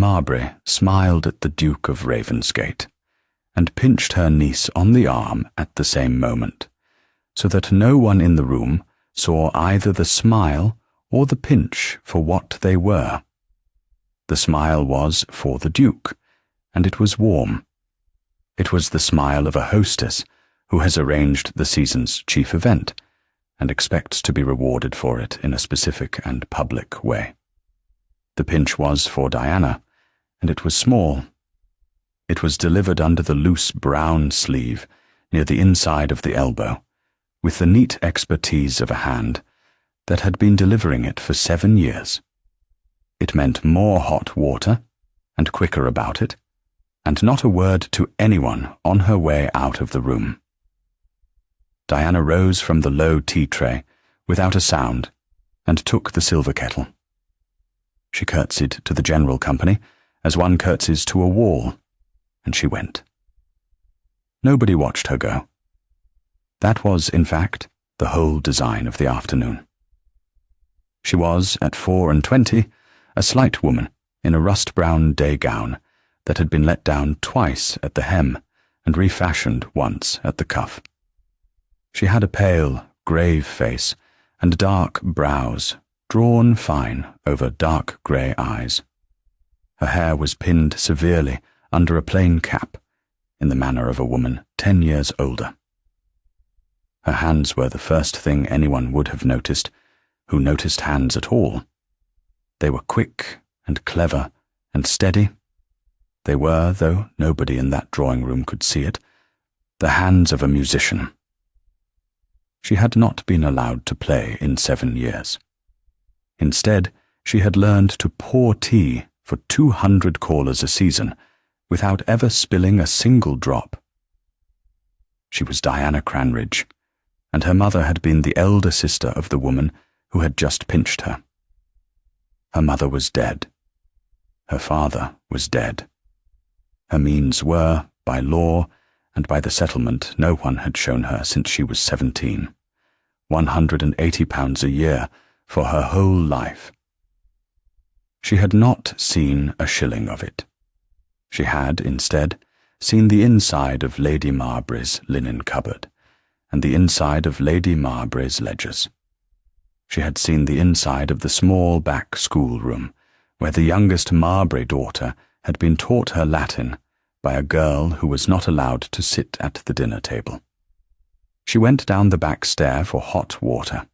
Marbury smiled at the Duke of Ravensgate and pinched her niece on the arm at the same moment, so that no one in the room saw either the smile or the pinch for what they were. The smile was for the Duke, and it was warm. It was the smile of a hostess who has arranged the season's chief event and expects to be rewarded for it in a specific and public way. The pinch was for Diana, and it was small. It was delivered under the loose brown sleeve near the inside of the elbow, with the neat expertise of a hand that had been delivering it for 7 years. It meant more hot water, and quicker about it, and not a word to anyone on her way out of the room. Diana rose from the low tea tray without a sound and took the silver kettle. She curtsied to the general company as one curtsies to a wall, and she went. Nobody watched her go. That was, in fact, the whole design of the afternoon. She was, at 24, a slight woman in a rust-brown day gown that had been let down twice at the hem and refashioned once at the cuff. She had a pale, grave face and dark brows drawn fine over dark grey eyes. Her hair was pinned severely under a plain cap, in the manner of a woman 10 years older. Her hands were the first thing anyone would have noticed, who noticed hands at all. They were quick and clever and steady. They were, though nobody in that drawing-room could see it, the hands of a musician. She had not been allowed to play in 7 years. Instead, she had learned to pour tea for 200 callers a season without ever spilling a single drop. She was Diana Cranridge, and her mother had been the elder sister of the woman who had just pinched her. Her mother was dead. Her father was dead. Her means were, by law and by the settlement no one had shown her since she was 17, £180 a year for her whole life. She had not seen a shilling of it. She had, instead, seen the inside of Lady Marbury's linen cupboard and the inside of Lady Marbury's ledgers. She had seen the inside of the small back schoolroom where the youngest Marbury daughter had been taught her Latin by a girl who was not allowed to sit at the dinner table. She went down the back stair for hot water.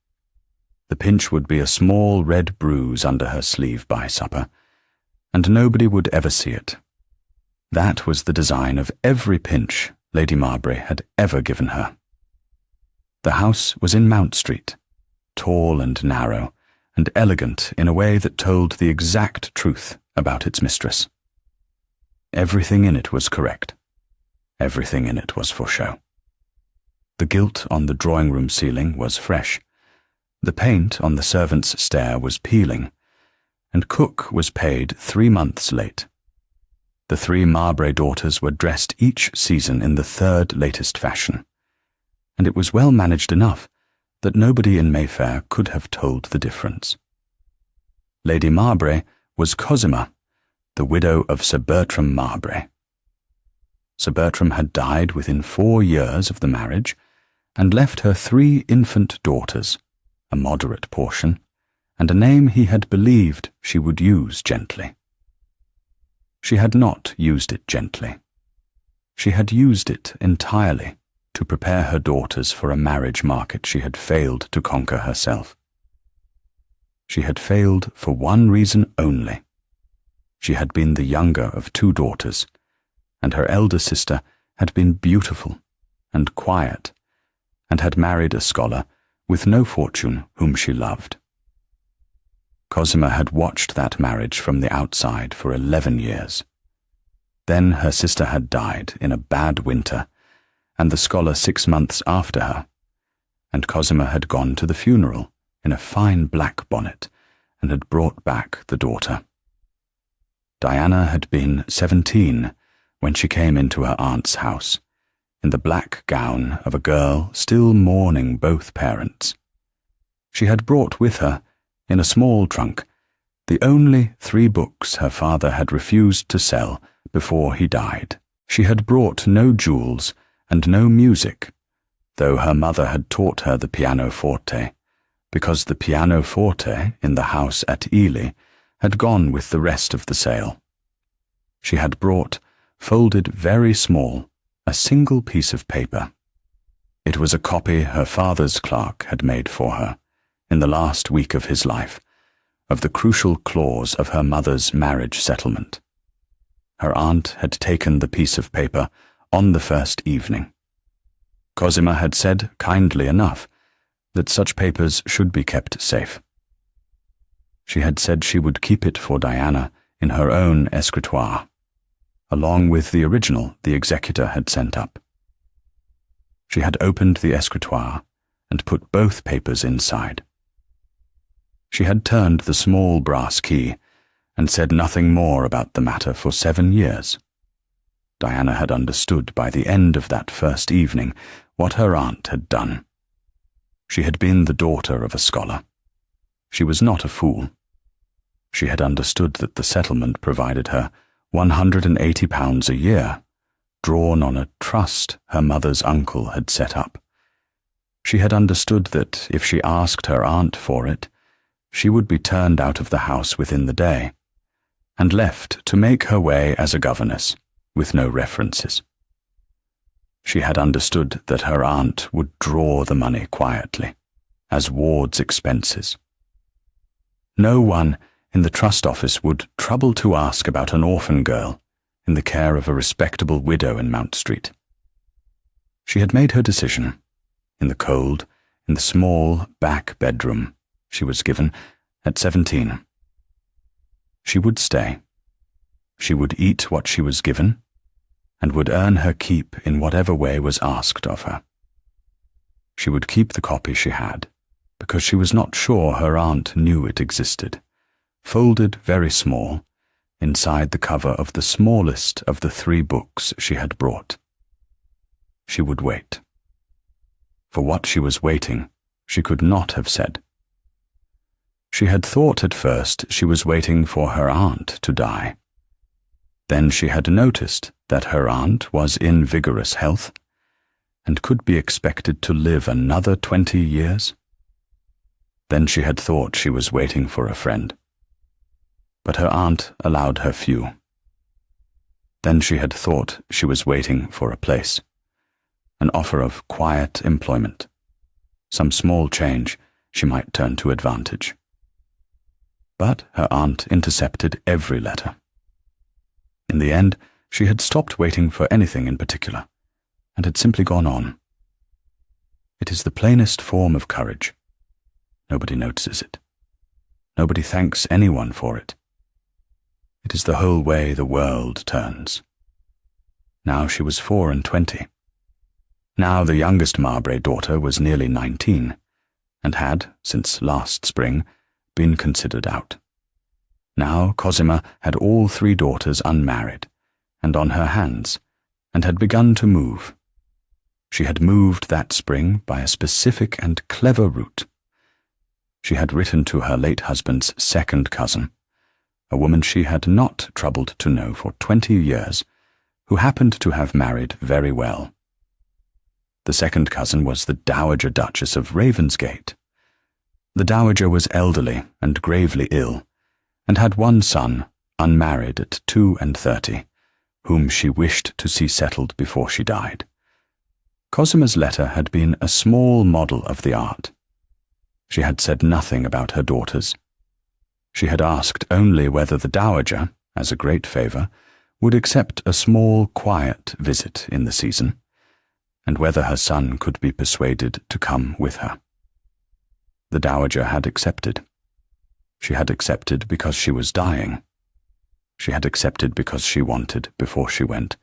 The pinch would be a small red bruise under her sleeve by supper, and nobody would ever see it. That was the design of every pinch Lady Marbury had ever given her. The house was in Mount Street, tall and narrow, and elegant in a way that told the exact truth about its mistress. Everything in it was correct. Everything in it was for show. The gilt on the drawing-room ceiling was fresh. The paint on the servants' stair was peeling, and cook was paid 3 months late. The 3 Marbury daughters were dressed each season in the 3rd latest fashion, and it was well managed enough that nobody in Mayfair could have told the difference. Lady Marbury was Cosima, the widow of Sir Bertram Marbury. Sir Bertram had died within 4 years of the marriage, and left her 3 infant daughters, a moderate portion, and a name he had believed she would use gently. She had not used it gently. She had used it entirely to prepare her daughters for a marriage market she had failed to conquer herself. She had failed for one reason only. She had been the younger of 2 daughters, and her elder sister had been beautiful and quiet, and had married a scholar with no fortune whom she loved. Cosima had watched that marriage from the outside for 11 years. Then her sister had died in a bad winter, and the scholar 6 months after her, and Cosima had gone to the funeral in a fine black bonnet and had brought back the daughter. Diana had been 17 when she came into her aunt's house, in the black gown of a girl still mourning both parents. She had brought with her, in a small trunk, the only 3 books her father had refused to sell before he died. She had brought no jewels and no music, though her mother had taught her the pianoforte, because the pianoforte in the house at Ely had gone with the rest of the sale. She had brought, folded very small, a single piece of paper. It was a copy her father's clerk had made for her, in the last week of his life, of the crucial clause of her mother's marriage settlement. Her aunt had taken the piece of paper on the first evening. Cosima had said kindly enough that such papers should be kept safe. She had said she would keep it for Diana in her own escritoire, along with the original the executor had sent up. She had opened the escritoire and put both papers inside. She had turned the small brass key and said nothing more about the matter for 7 years. Diana had understood by the end of that first evening what her aunt had done. She had been the daughter of a scholar. She was not a fool. She had understood that the settlement provided her £180 a year, drawn on a trust her mother's uncle had set up. She had understood that if she asked her aunt for it, she would be turned out of the house within the day, and left to make her way as a governess, with no references. She had understood that her aunt would draw the money quietly, as ward's expenses. No one in the trust office would trouble to ask about an orphan girl in the care of a respectable widow in Mount Street. She had made her decision, in the cold, in the small back bedroom she was given at 17. She would stay. She would eat what she was given, and would earn her keep in whatever way was asked of her. She would keep the copy she had, because she was not sure her aunt knew it existed, folded very small, inside the cover of the smallest of the 3 books she had brought. She would wait. For what she was waiting, she could not have said. She had thought at first she was waiting for her aunt to die. Then she had noticed that her aunt was in vigorous health, and could be expected to live another 20 years. Then she had thought she was waiting for a friend, but her aunt allowed her few. Then she had thought she was waiting for a place, an offer of quiet employment, some small change she might turn to advantage. But her aunt intercepted every letter. In the end, she had stopped waiting for anything in particular, and had simply gone on. It is the plainest form of courage. Nobody notices it. Nobody thanks anyone for it. It is the whole way the world turns. Now she was 24. Now the youngest Mowbray daughter was nearly 19, and had, since last spring, been considered out. Now Cosima had all 3 daughters unmarried, and on her hands, and had begun to move. She had moved that spring by a specific and clever route. She had written to her late husband's second cousin, a woman she had not troubled to know for 20 years, who happened to have married very well. The second cousin was the Dowager Duchess of Ravensgate. The dowager was elderly and gravely ill, and had one son, unmarried at 32, whom she wished to see settled before she died. Cosima's letter had been a small model of the art. She had said nothing about her daughters. She had asked only whether the dowager, as a great favour, would accept a small, quiet visit in the season, and whether her son could be persuaded to come with her. The dowager had accepted. She had accepted because she was dying. She had accepted because she wanted, before she went,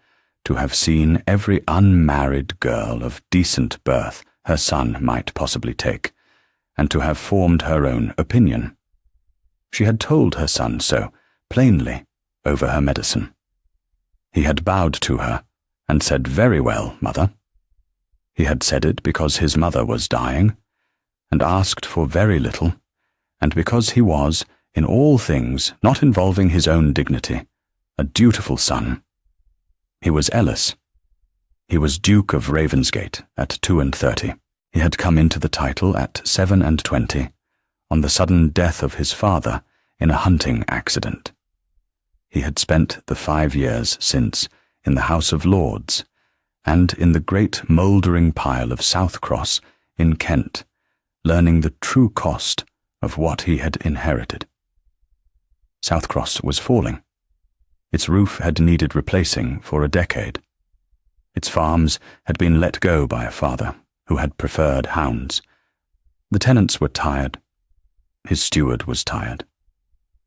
to have seen every unmarried girl of decent birth her son might possibly take, and to have formed her own opinion. She had told her son so, plainly, over her medicine. He had bowed to her, and said, "Very well, mother." He had said it because his mother was dying, and asked for very little, and because he was, in all things not involving his own dignity, a dutiful son. He was Ellis. He was Duke of Ravensgate at 32. He had come into the title at 27, on the sudden death of his father in a hunting accident. He had spent the 5 years since in the House of Lords, and in the great mouldering pile of Southcross in Kent, learning the true cost of what he had inherited. Southcross was falling. Its roof had needed replacing for a decade. Its farms had been let go by a father who had preferred hounds. The tenants were tired. His steward was tired.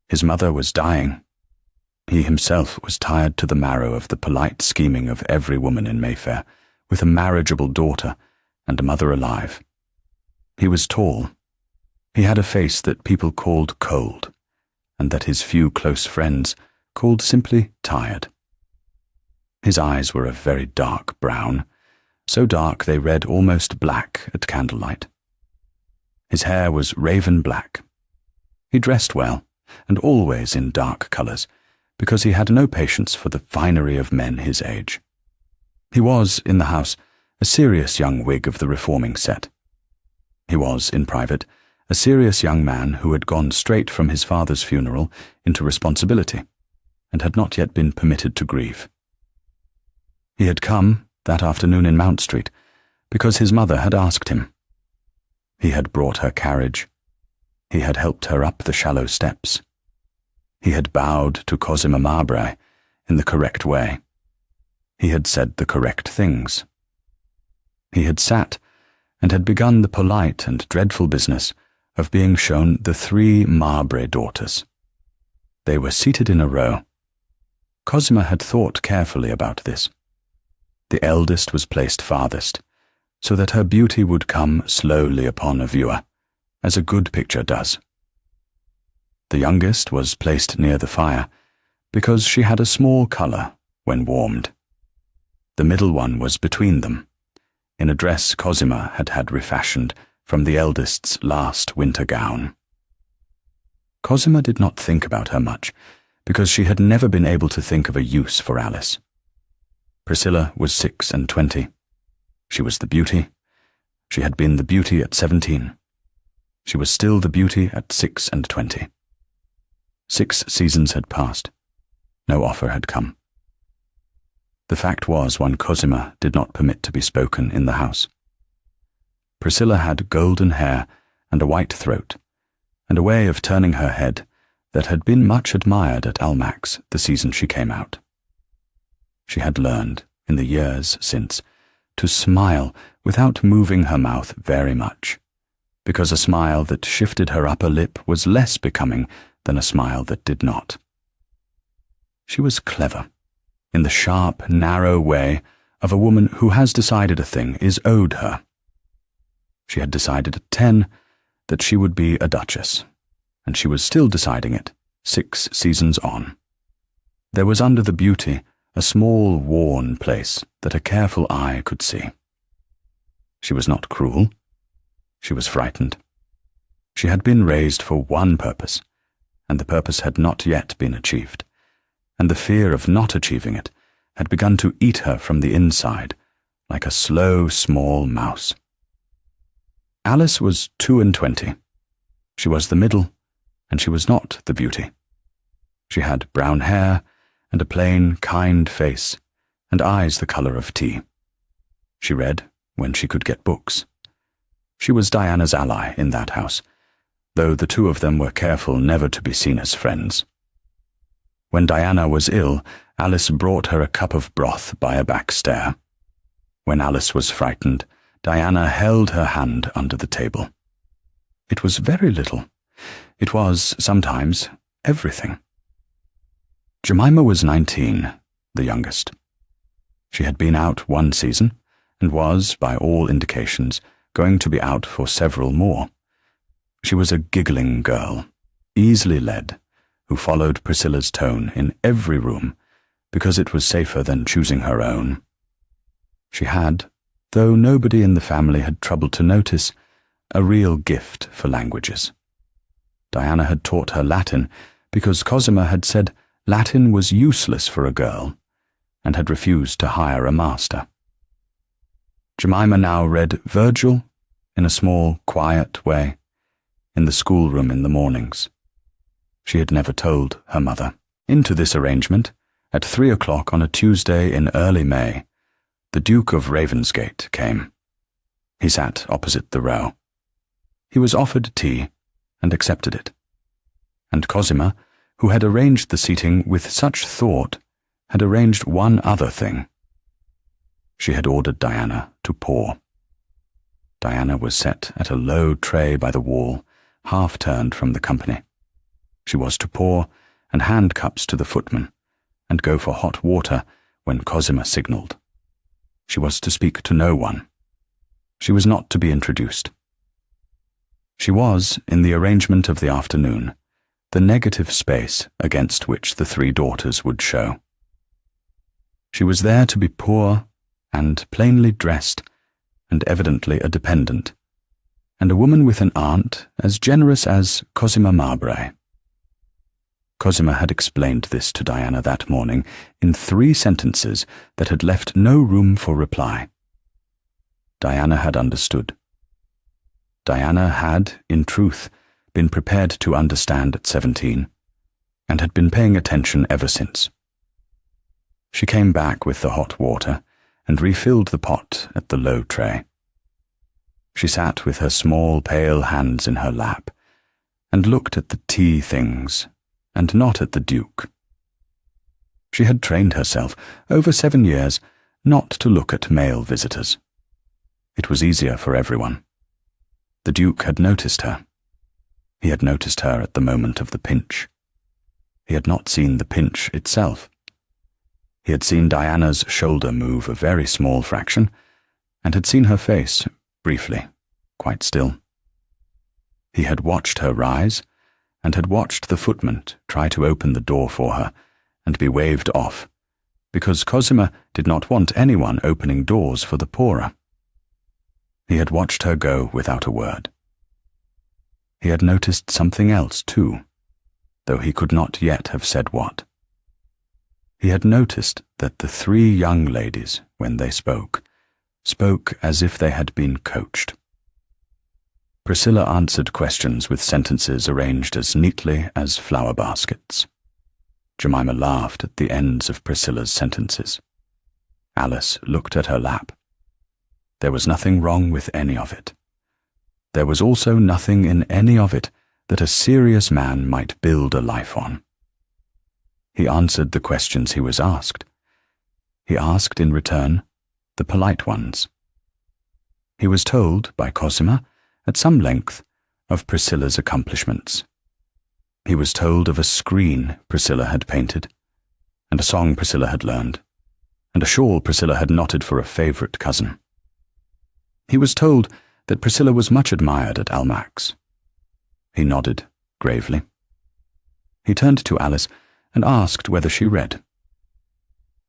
His mother was dying. He himself was tired to the marrow of the polite scheming of every woman in Mayfair, with a marriageable daughter and a mother alive. He was tall. He had a face that people called cold, and that his few close friends called simply tired. His eyes were a very dark brown, so dark they read almost black at candlelight. His hair was raven black. He dressed well, and always in dark colours, because he had no patience for the finery of men his age. He was, in the house, a serious young Whig of the reforming set. He was, in private, a serious young man who had gone straight from his father's funeral into responsibility, and had not yet been permitted to grieve. He had come, that afternoon in Mount Street, because his mother had asked him. He had brought her carriage. He had helped her up the shallow steps. He had bowed to Cosima Mowbray in the correct way. He had said the correct things. He had sat and had begun the polite and dreadful business of being shown the 3 Mowbray daughters. They were seated in a row. Cosima had thought carefully about this. The eldest was placed farthest, so that her beauty would come slowly upon a viewer, as a good picture does. The youngest was placed near the fire, because she had a small colour when warmed. The middle one was between them, in a dress Cosima had had refashioned from the eldest's last winter gown. Cosima did not think about her much, because she had never been able to think of a use for Alice. Priscilla was 26. She was the beauty. She had been the beauty at 17. She was still the beauty at 26. 6 seasons had passed. No offer had come. The fact was one Cosima did not permit to be spoken in the house. Priscilla had golden hair and a white throat, and a way of turning her head that had been much admired at Almack's the season she came out. She had learned, in the years since, to smile without moving her mouth very much, because a smile that shifted her upper lip was less becoming than a smile that did not. She was clever, in the sharp, narrow way of a woman who has decided a thing is owed her. She had decided at 10 that she would be a duchess, and she was still deciding it 6 seasons on. There was under the beauty a small, worn place that a careful eye could see. She was not cruel. She was frightened. She had been raised for one purpose, and the purpose had not yet been achieved, and the fear of not achieving it had begun to eat her from the inside, like a slow, small mouse. Alice was 22. She was the middle, and she was not the beauty. She had brown hair, and a plain, kind face, and eyes the colour of tea. She read when she could get books. She was Diana's ally in that house, though the two of them were careful never to be seen as friends. When Diana was ill, Alice brought her a cup of broth by a back stair. When Alice was frightened, Diana held her hand under the table. It was very little. It was, sometimes, everything. Jemima was 19, the youngest. She had been out one season, and was, by all indications, going to be out for several more. She was a giggling girl, easily led, who followed Priscilla's tone in every room, because it was safer than choosing her own. She had, though nobody in the family had troubled to notice, a real gift for languages. Diana had taught her Latin because Cosima had said Latin was useless for a girl and had refused to hire a master. Jemima now read Virgil in a small, quiet way in the schoolroom in the mornings. She had never told her mother. Into this arrangement, at 3 o'clock on a Tuesday in early May, the Duke of Ravensgate came. He sat opposite the row. He was offered tea and accepted it. And Cosima, who had arranged the seating with such thought, had arranged one other thing. She had ordered Diana to pour. Diana was set at a low tray by the wall, half turned from the company. She was to pour and hand cups to the footman, and go for hot water when Cosima signalled. She was to speak to no one. She was not to be introduced. She was, in the arrangement of the afternoon, the negative space against which the three daughters would show. She was there to be poor and plainly dressed and evidently a dependent, and a woman with an aunt as generous as Cosima Mowbray. Cosima had explained this to Diana that morning in 3 sentences that had left no room for reply. Diana had understood. Diana had, in truth, been prepared to understand at 17, and had been paying attention ever since. She came back with the hot water and refilled the pot at the low tray. She sat with her small pale hands in her lap and looked at the tea things and not at the Duke. She had trained herself, over 7 years, not to look at male visitors. It was easier for everyone. The Duke had noticed her. He had noticed her at the moment of the pinch. He had not seen the pinch itself. He had seen Diana's shoulder move a very small fraction, and had seen her face, briefly, quite still. He had watched her rise, and had watched the footman try to open the door for her and be waved off, because Cosima did not want anyone opening doors for the poorer. He had watched her go without a word. He had noticed something else too, though he could not yet have said what. He had noticed that the 3 young ladies, when they spoke as if they had been coached. Priscilla answered questions with sentences arranged as neatly as flower baskets. Jemima laughed at the ends of Priscilla's sentences. Alice looked at her lap. There was nothing wrong with any of it. There was also nothing in any of it that a serious man might build a life on. He answered the questions he was asked. He asked in return the polite ones. He was told by Cosima, at some length, of Priscilla's accomplishments. He was told of a screen Priscilla had painted, and a song Priscilla had learned, and a shawl Priscilla had knotted for a favourite cousin. He was told that Priscilla was much admired at Almack's. He nodded gravely. He turned to Alice and asked whether she read.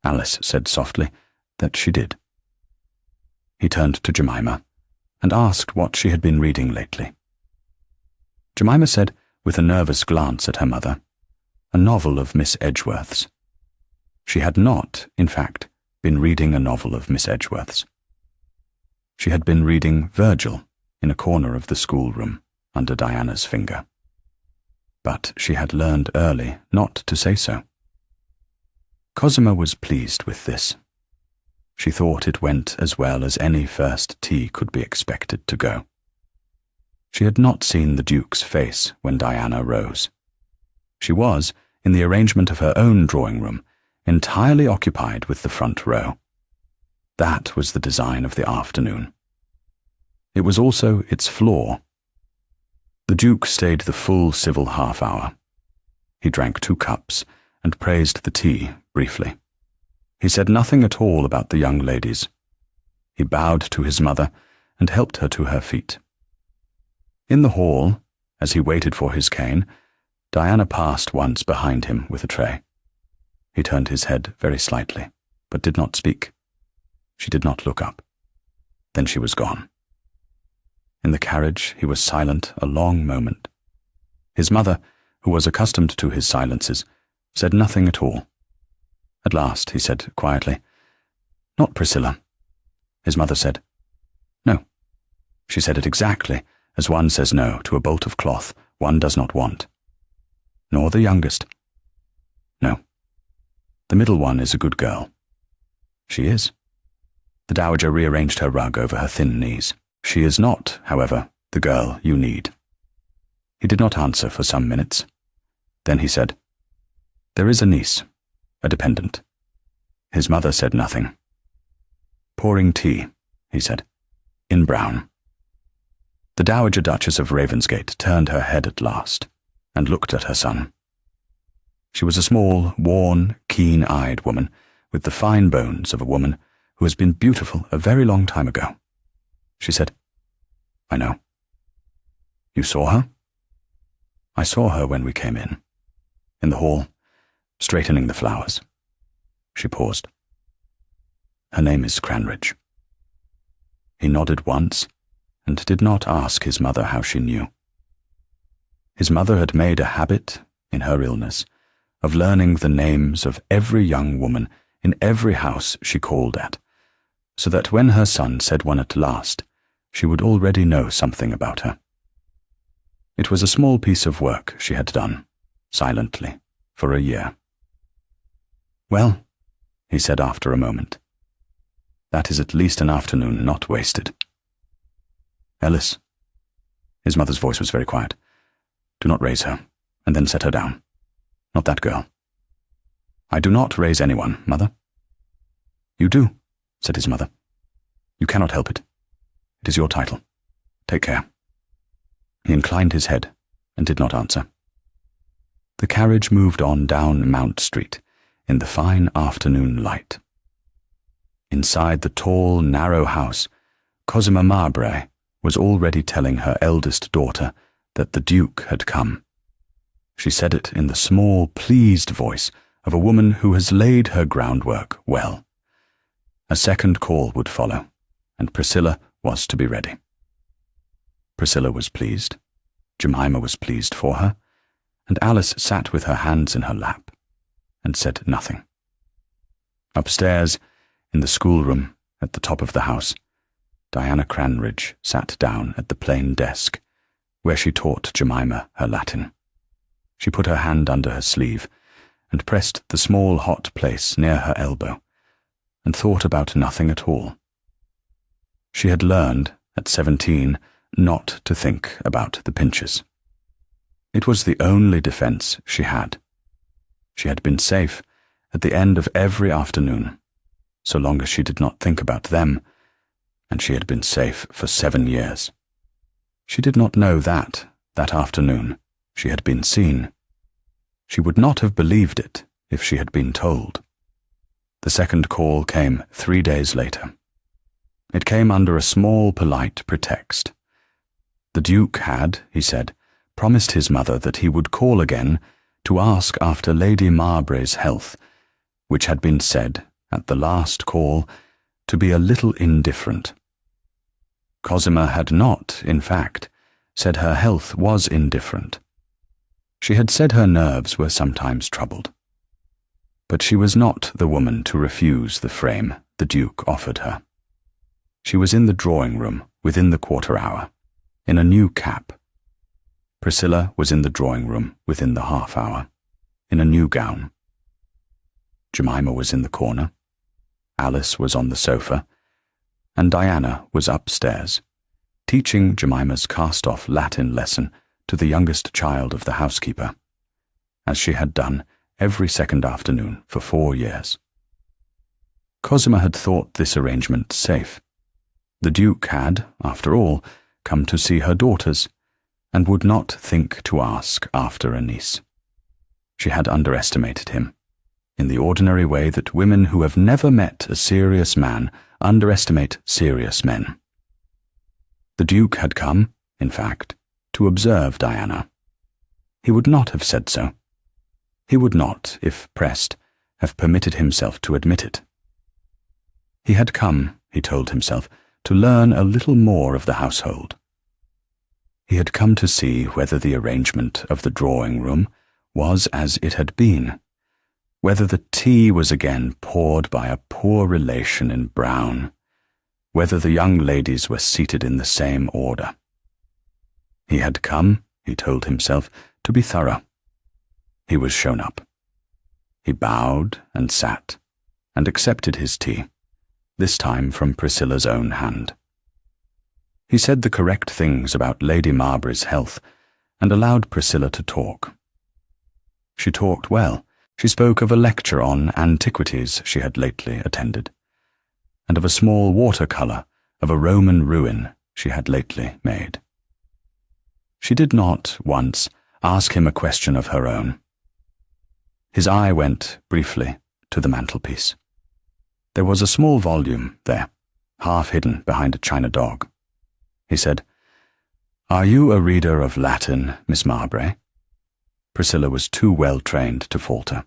Alice said softly that she did. He turned to Jemima and asked what she had been reading lately. Jemima said, with a nervous glance at her mother, a novel of Miss Edgeworth's. She had not, in fact, been reading a novel of Miss Edgeworth's. She had been reading Virgil in a corner of the schoolroom under Diana's finger. But she had learned early not to say so. Cosima was pleased with this. She thought it went as well as any first tea could be expected to go. She had not seen the Duke's face when Diana rose. She was, in the arrangement of her own drawing-room, entirely occupied with the front row. That was the design of the afternoon. It was also its flaw. The Duke stayed the full civil half-hour. He drank 2 cups and praised the tea briefly. He said nothing at all about the young ladies. He bowed to his mother and helped her to her feet. In the hall, as he waited for his cane, Diana passed once behind him with a tray. He turned his head very slightly, but did not speak. She did not look up. Then she was gone. In the carriage he was silent a long moment. His mother, who was accustomed to his silences, said nothing at all. At last he said quietly, "Not Priscilla." His mother said, "No." She said it exactly as one says no to a bolt of cloth one does not want. "Nor the youngest." "No. The middle one is a good girl." "She is." The dowager rearranged her rug over her thin knees. "She is not, however, the girl you need." He did not answer for some minutes. Then he said, "There is a niece, a dependent." His mother said nothing. "Pouring tea," he said, "in brown." The Dowager Duchess of Ravensgate turned her head at last and looked at her son. She was a small, worn, keen-eyed woman with the fine bones of a woman who has been beautiful a very long time ago. She said, "I know." "You saw her?" "I saw her when we came in the hall, straightening the flowers." She paused. "Her name is Cranridge." He nodded once and did not ask his mother how she knew. His mother had made a habit, in her illness, of learning the names of every young woman in every house she called at, so that when her son said one at last, she would already know something about her. It was a small piece of work she had done, silently, for a year. "Well," he said after a moment, "that is at least an afternoon not wasted." "Ellis," his mother's voice was very quiet, "do not raise her, and then set her down. Not that girl." "I do not raise anyone, mother." "You do," said his mother. "You cannot help it. It is your title. Take care." He inclined his head and did not answer. The carriage moved on down Mount Street in the fine afternoon light. Inside the tall, narrow house, Cosima Mowbray was already telling her eldest daughter that the Duke had come. She said it in the small, pleased voice of a woman who has laid her groundwork well. A second call would follow, and Priscilla was to be ready. Priscilla was pleased, Jemima was pleased for her, and Alice sat with her hands in her lap and said nothing. Upstairs, in the schoolroom at the top of the house, Diana Cranridge sat down at the plain desk, where she taught Jemima her Latin. She put her hand under her sleeve and pressed the small hot place near her elbow, and thought about nothing at all. She had learned, at 17, not to think about the Pinches. It was the only defense she had. She had been safe at the end of every afternoon, so long as she did not think about them, and she had been safe for 7 years. She did not know that afternoon, she had been seen. She would not have believed it if she had been told. The second call came 3 days later. It came under a small, polite pretext. The Duke had, he said, promised his mother that he would call again to ask after Lady Mowbray's health, which had been said, at the last call, to be a little indifferent. Cosima had not, in fact, said her health was indifferent. She had said her nerves were sometimes troubled. But she was not the woman to refuse the frame the Duke offered her. She was in the drawing-room within the quarter hour, in a new cap. Priscilla was in the drawing-room within the half hour, in a new gown. Jemima was in the corner, Alice was on the sofa, and Diana was upstairs, teaching Jemima's cast-off Latin lesson to the youngest child of the housekeeper, as she had done every second afternoon for 4 years. Cosima had thought this arrangement safe. The Duke had, after all, come to see her daughters, and would not think to ask after a niece. She had underestimated him, in the ordinary way that women who have never met a serious man underestimate serious men. The Duke had come, in fact, to observe Diana. He would not have said so. He would not, if pressed, have permitted himself to admit it. He had come, he told himself, to learn a little more of the household. He had come to see whether the arrangement of the drawing-room was as it had been, whether the tea was again poured by a poor relation in brown, whether the young ladies were seated in the same order. He had come, he told himself, to be thorough. He was shown up. He bowed and sat, and accepted his tea, this time from Priscilla's own hand. He said the correct things about Lady Marbury's health, and allowed Priscilla to talk. She talked well. She spoke of a lecture on antiquities she had lately attended, and of a small watercolour of a Roman ruin she had lately made. She did not, once, ask him a question of her own. His eye went, briefly, to the mantelpiece. There was a small volume there, half hidden behind a china dog. He said, "Are you a reader of Latin, Miss Marbury?" Priscilla was too well trained to falter.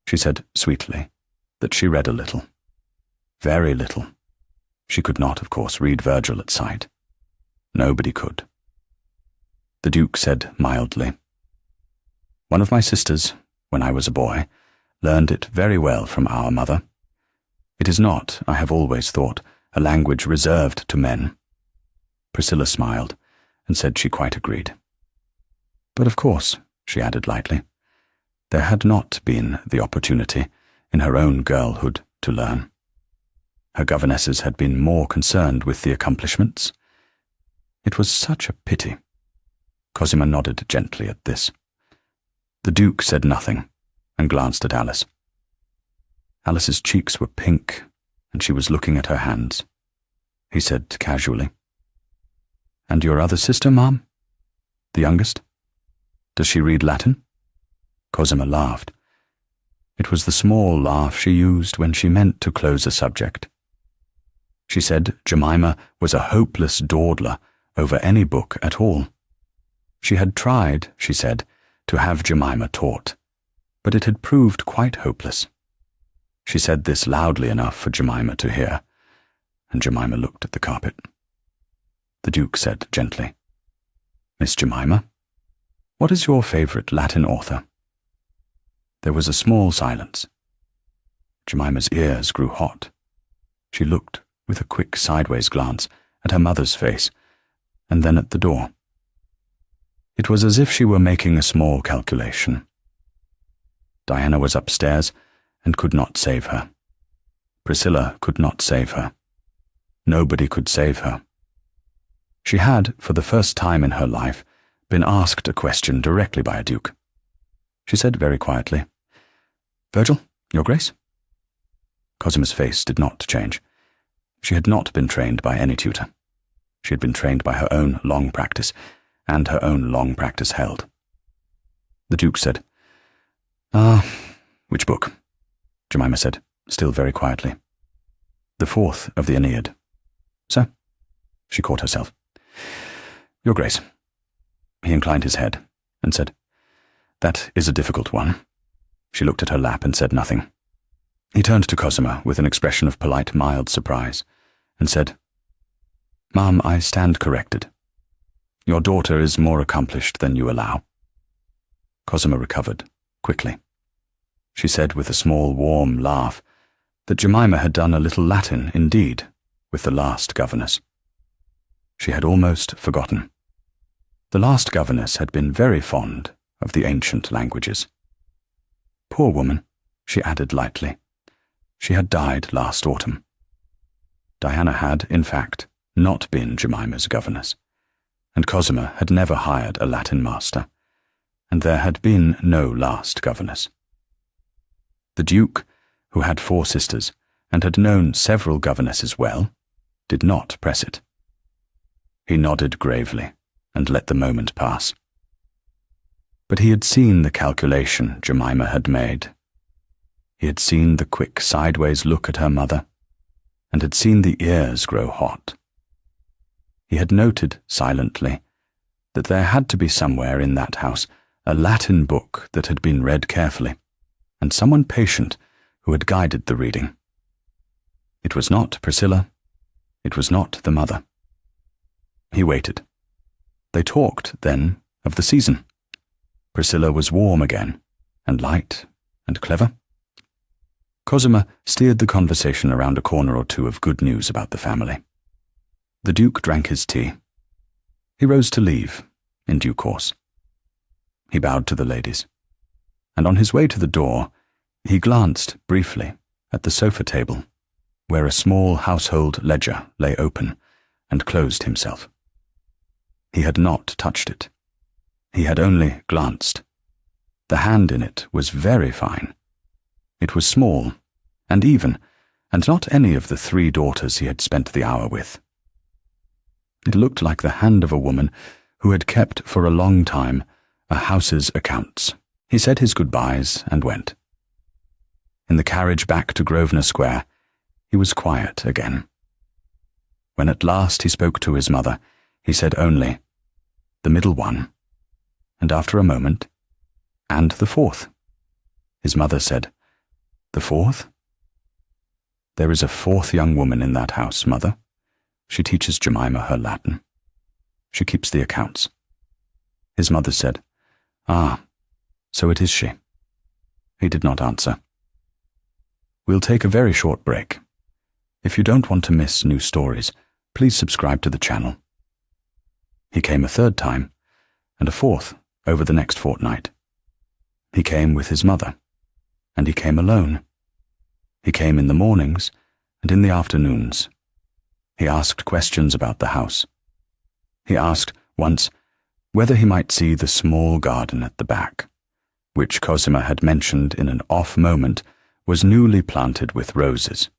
She said sweetly that she read a little. Very little. She could not, of course, read Virgil at sight. Nobody could. The Duke said mildly, "One of my sisters, when I was a boy, learned it very well from our mother. It is not, I have always thought, a language reserved to men." Priscilla smiled and said she quite agreed. But of course, she added lightly, there had not been the opportunity in her own girlhood to learn. Her governesses had been more concerned with the accomplishments. It was such a pity. Cosima nodded gently at this. The Duke said nothing and glanced at Alice. Alice's cheeks were pink, and she was looking at her hands. He said casually, "And your other sister, Ma'am? The youngest? Does she read Latin?" Cosima laughed. It was the small laugh she used when she meant to close a subject. She said Jemima was a hopeless dawdler over any book at all. She had tried, she said, to have Jemima taught, but it had proved quite hopeless. She said this loudly enough for Jemima to hear, and Jemima looked at the carpet. The Duke said gently, "Miss Jemima, what is your favourite Latin author?" There was a small silence. Jemima's ears grew hot. She looked, with a quick sideways glance, at her mother's face, and then at the door. It was as if she were making a small calculation. Diana was upstairs and could not save her. Priscilla could not save her. Nobody could save her. She had, for the first time in her life, been asked a question directly by a duke. She said very quietly, "Virgil, Your Grace?" Cosima's face did not change. She had not been trained by any tutor. She had been trained by her own long practice, and her own long practice held. The Duke said, Which book?" Jemima said, still very quietly. "The fourth of the Aeneid." "Sir?" She caught herself. "Your Grace." He inclined his head and said, "That is a difficult one." She looked at her lap and said nothing. He turned to Cosima with an expression of polite, mild surprise, and said, "Ma'am, I stand corrected. Your daughter is more accomplished than you allow." Cosima recovered, quickly. She said with a small, warm laugh that Jemima had done a little Latin, indeed, with the last governess. She had almost forgotten. The last governess had been very fond of the ancient languages. Poor woman, she added lightly. She had died last autumn. Diana had, in fact, not been Jemima's governess, and Cosima had never hired a Latin master, and there had been no last governess. The Duke, who had 4 sisters and had known several governesses well, did not press it. He nodded gravely and let the moment pass. But he had seen the calculation Jemima had made. He had seen the quick sideways look at her mother, and had seen the ears grow hot. He had noted, silently, that there had to be somewhere in that house a Latin book that had been read carefully, and someone patient who had guided the reading. It was not Priscilla. It was not the mother. He waited. They talked, then, of the season. Priscilla was warm again, and light, and clever. Cosima steered the conversation around a corner or two of good news about the family. The Duke drank his tea. He rose to leave, in due course. He bowed to the ladies, and on his way to the door, he glanced briefly at the sofa table, where a small household ledger lay open, and closed himself. He had not touched it. He had only glanced. The hand in it was very fine. It was small, and even, and not any of the 3 daughters he had spent the hour with. It looked like the hand of a woman who had kept for a long time a house's accounts. He said his goodbyes and went. In the carriage back to Grosvenor Square, he was quiet again. When at last he spoke to his mother, he said only, "The middle one," and after a moment, "And the 4th." His mother said, "The 4th? There is a 4th young woman in that house, mother. She teaches Jemima her Latin. She keeps the accounts." His mother said, "Ah, so it is she." He did not answer. "We'll take a very short break. If you don't want to miss new stories, please subscribe to the channel." He came a 3rd time, and a 4th over the next fortnight. He came with his mother, and he came alone. He came in the mornings and in the afternoons. He asked questions about the house. He asked, once, whether he might see the small garden at the back, which Cosima had mentioned in an off moment was newly planted with roses.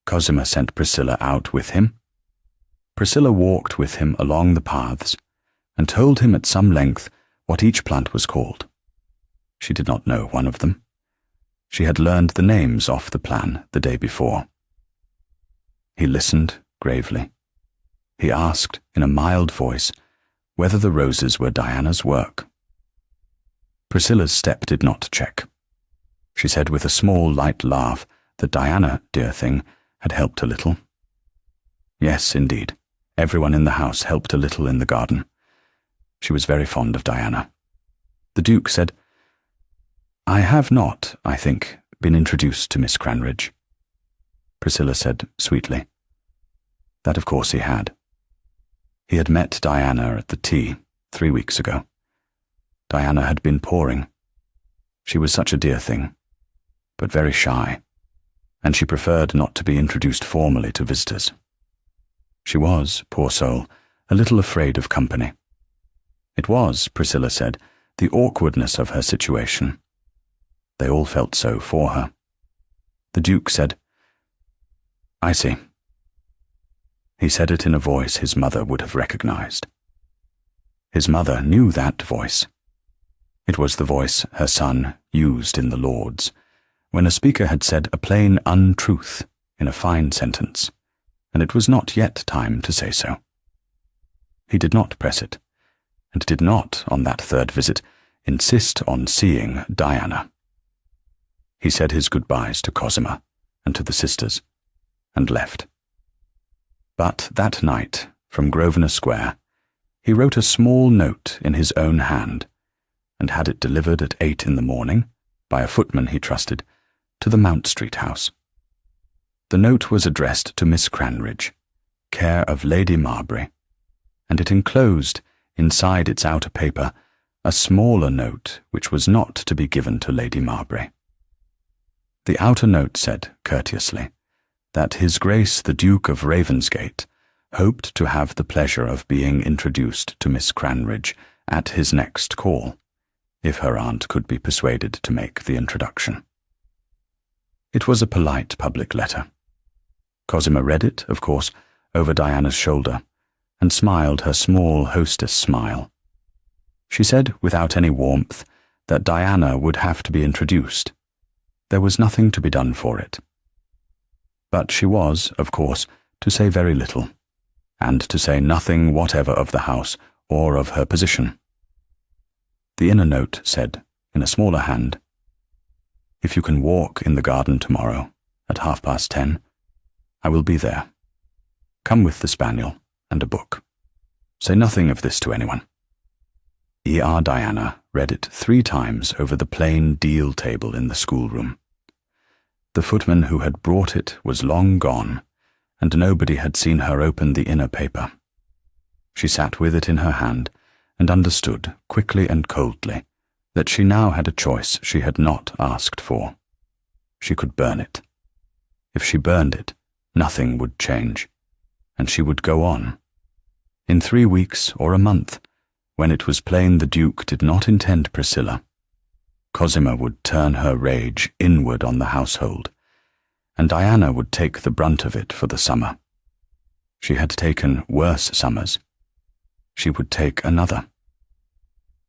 Cosima sent Priscilla out with him. Priscilla walked with him along the paths, and told him at some length what each plant was called. She did not know one of them. She had learned the names off the plan the day before. He listened gravely. He asked in a mild voice whether the roses were Diana's work. Priscilla's step did not check. She said with a small light laugh that Diana, dear thing, had helped a little. Yes, indeed, everyone in the house helped a little in the garden. She was very fond of Diana. The Duke said, "I have not, I think, been introduced to Miss Cranridge." Priscilla said sweetly, that of course he had. He had met Diana at the tea 3 weeks ago. Diana had been poring. She was such a dear thing, but very shy, and she preferred not to be introduced formally to visitors. She was, poor soul, a little afraid of company. It was, Priscilla said, the awkwardness of her situation. They all felt so for her. The Duke said, "I see." He said it in a voice his mother would have recognized. His mother knew that voice. It was the voice her son used in the Lords, when a speaker had said a plain untruth in a fine sentence, and it was not yet time to say so. He did not press it, and did not, on that 3rd visit, insist on seeing Diana. He said his goodbyes to Cosima and to the sisters, and left. But that night, from Grosvenor Square, he wrote a small note in his own hand, and had it delivered at 8 in the morning, by a footman he trusted, to the Mount Street house. The note was addressed to Miss Cranridge, care of Lady Marbury, and it enclosed, inside its outer paper, a smaller note which was not to be given to Lady Marbury. The outer note said, courteously, that His Grace the Duke of Ravensgate hoped to have the pleasure of being introduced to Miss Cranridge at his next call, if her aunt could be persuaded to make the introduction. It was a polite public letter. Cosima read it, of course, over Diana's shoulder, and smiled her small hostess smile. She said, without any warmth, that Diana would have to be introduced. There was nothing to be done for it. But she was, of course, to say very little, and to say nothing whatever of the house or of her position. The inner note said, in a smaller hand, "If you can walk in the garden tomorrow, at 10:30, I will be there. Come with the spaniel and a book." Say nothing of this to anyone." E.R. Diana read it 3 times over the plain deal table in the schoolroom. The footman who had brought it was long gone, and nobody had seen her open the inner paper. She sat with it in her hand, and understood, quickly and coldly, that she now had a choice she had not asked for. She could burn it. If she burned it, nothing would change, and she would go on. In 3 weeks or a month, when it was plain the Duke did not intend Priscilla, Cosima would turn her rage inward on the household, and Diana would take the brunt of it for the summer. She had taken worse summers. She would take another.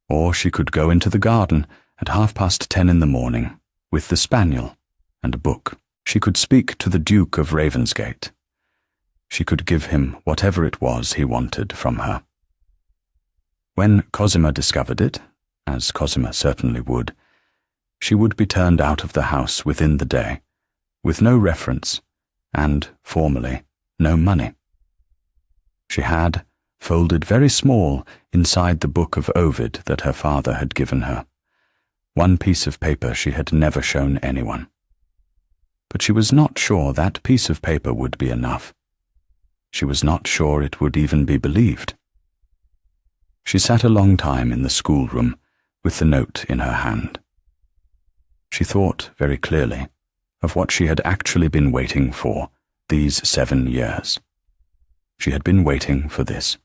Or she could go into the garden at 10:30 in the morning with the spaniel and a book. She could speak to the Duke of Ravensgate. She could give him whatever it was he wanted from her. When Cosima discovered it, as Cosima certainly would, she would be turned out of the house within the day, with no reference, and, formally, no money. She had, folded very small inside the book of Ovid that her father had given her, one piece of paper she had never shown anyone. But she was not sure that piece of paper would be enough. She was not sure it would even be believed. She sat a long time in the schoolroom with the note in her hand. She thought very clearly of what she had actually been waiting for these 7 years. She had been waiting for this.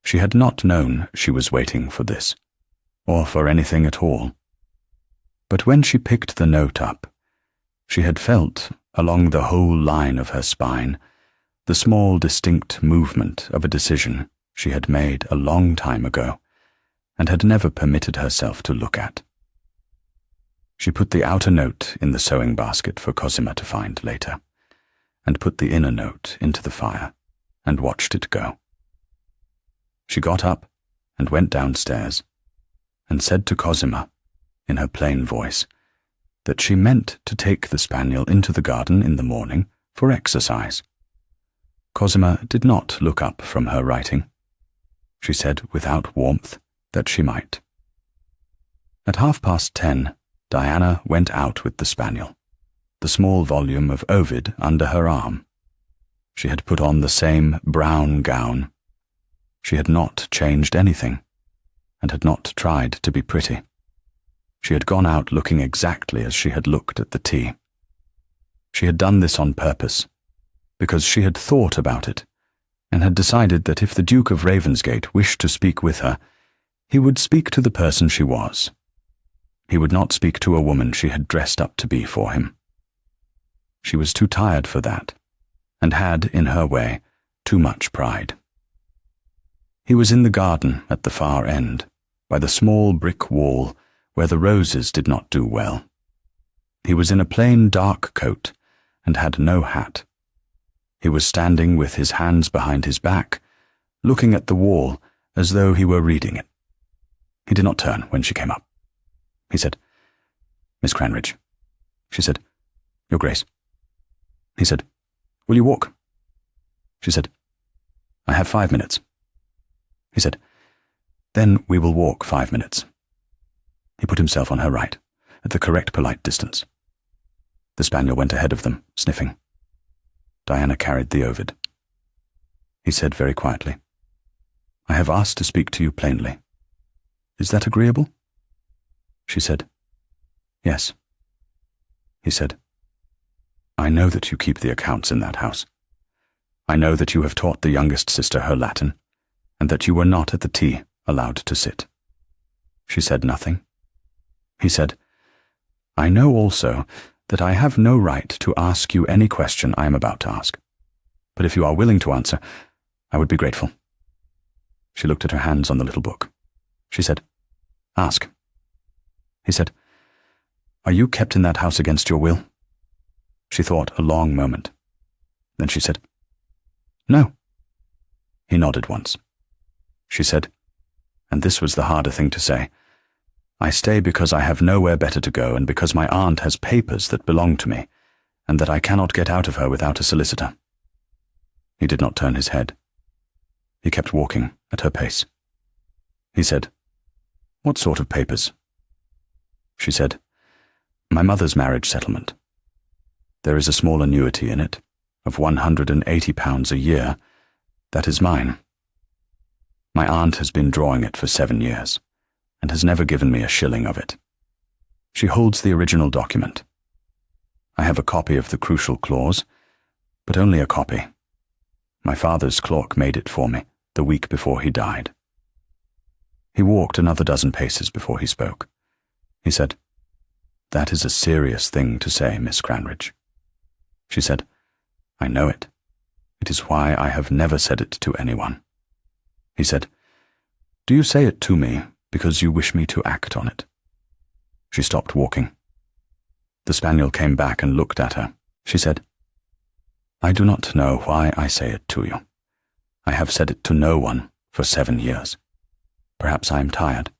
She had not known she was waiting for this, or for anything at all. But when she picked the note up, she had felt, along the whole line of her spine, the small distinct movement of a decision she had made a long time ago, and had never permitted herself to look at. She put the outer note in the sewing basket for Cosima to find later, and put the inner note into the fire, and watched it go. She got up and went downstairs, and said to Cosima, in her plain voice, that she meant to take the spaniel into the garden in the morning for exercise. Cosima did not look up from her writing. She said without warmth that she might. At 10:30, Diana went out with the spaniel, the small volume of Ovid under her arm. She had put on the same brown gown. She had not changed anything, and had not tried to be pretty. She had gone out looking exactly as she had looked at the tea. She had done this on purpose, because she had thought about it, and had decided that if the Duke of Ravensgate wished to speak with her, he would speak to the person she was. He would not speak to a woman she had dressed up to be for him. She was too tired for that, and had, in her way, too much pride. He was in the garden at the far end, by the small brick wall where the roses did not do well. He was in a plain dark coat, and had no hat. He was standing with his hands behind his back, looking at the wall as though he were reading it. He did not turn when she came up. He said, "Miss Cranridge." She said, "Your Grace." He said, "Will you walk?" She said, "I have 5 minutes." He said, "Then we will walk 5 minutes." He put himself on her right, at the correct polite distance. The spaniel went ahead of them, sniffing. Diana carried the Ovid. He said very quietly, "I have asked to speak to you plainly. Is that agreeable?" She said, "Yes." He said, "I know that you keep the accounts in that house. I know that you have taught the youngest sister her Latin, and that you were not at the tea allowed to sit." She said nothing. He said, "I know also that I have no right to ask you any question I am about to ask, but if you are willing to answer, I would be grateful." She looked at her hands on the little book. She said, "Ask." He said, "Are you kept in that house against your will?" She thought a long moment. Then she said, "No." He nodded once. She said, and this was the harder thing to say, "I stay because I have nowhere better to go, and because my aunt has papers that belong to me, and that I cannot get out of her without a solicitor." He did not turn his head. He kept walking at her pace. He said, "What sort of papers?" She said, "My mother's marriage settlement. There is a small annuity in it, of £180 a year. That is mine. My aunt has been drawing it for 7 years, and has never given me a shilling of it. She holds the original document. I have a copy of the crucial clause, but only a copy. My father's clerk made it for me the week before he died." He walked another dozen paces before he spoke. He said, "That is a serious thing to say, Miss Cranbridge." She said, "I know it. It is why I have never said it to anyone." He said, "Do you say it to me because you wish me to act on it?" She stopped walking. The spaniel came back and looked at her. She said, "I do not know why I say it to you. I have said it to no one for 7 years. Perhaps I am tired,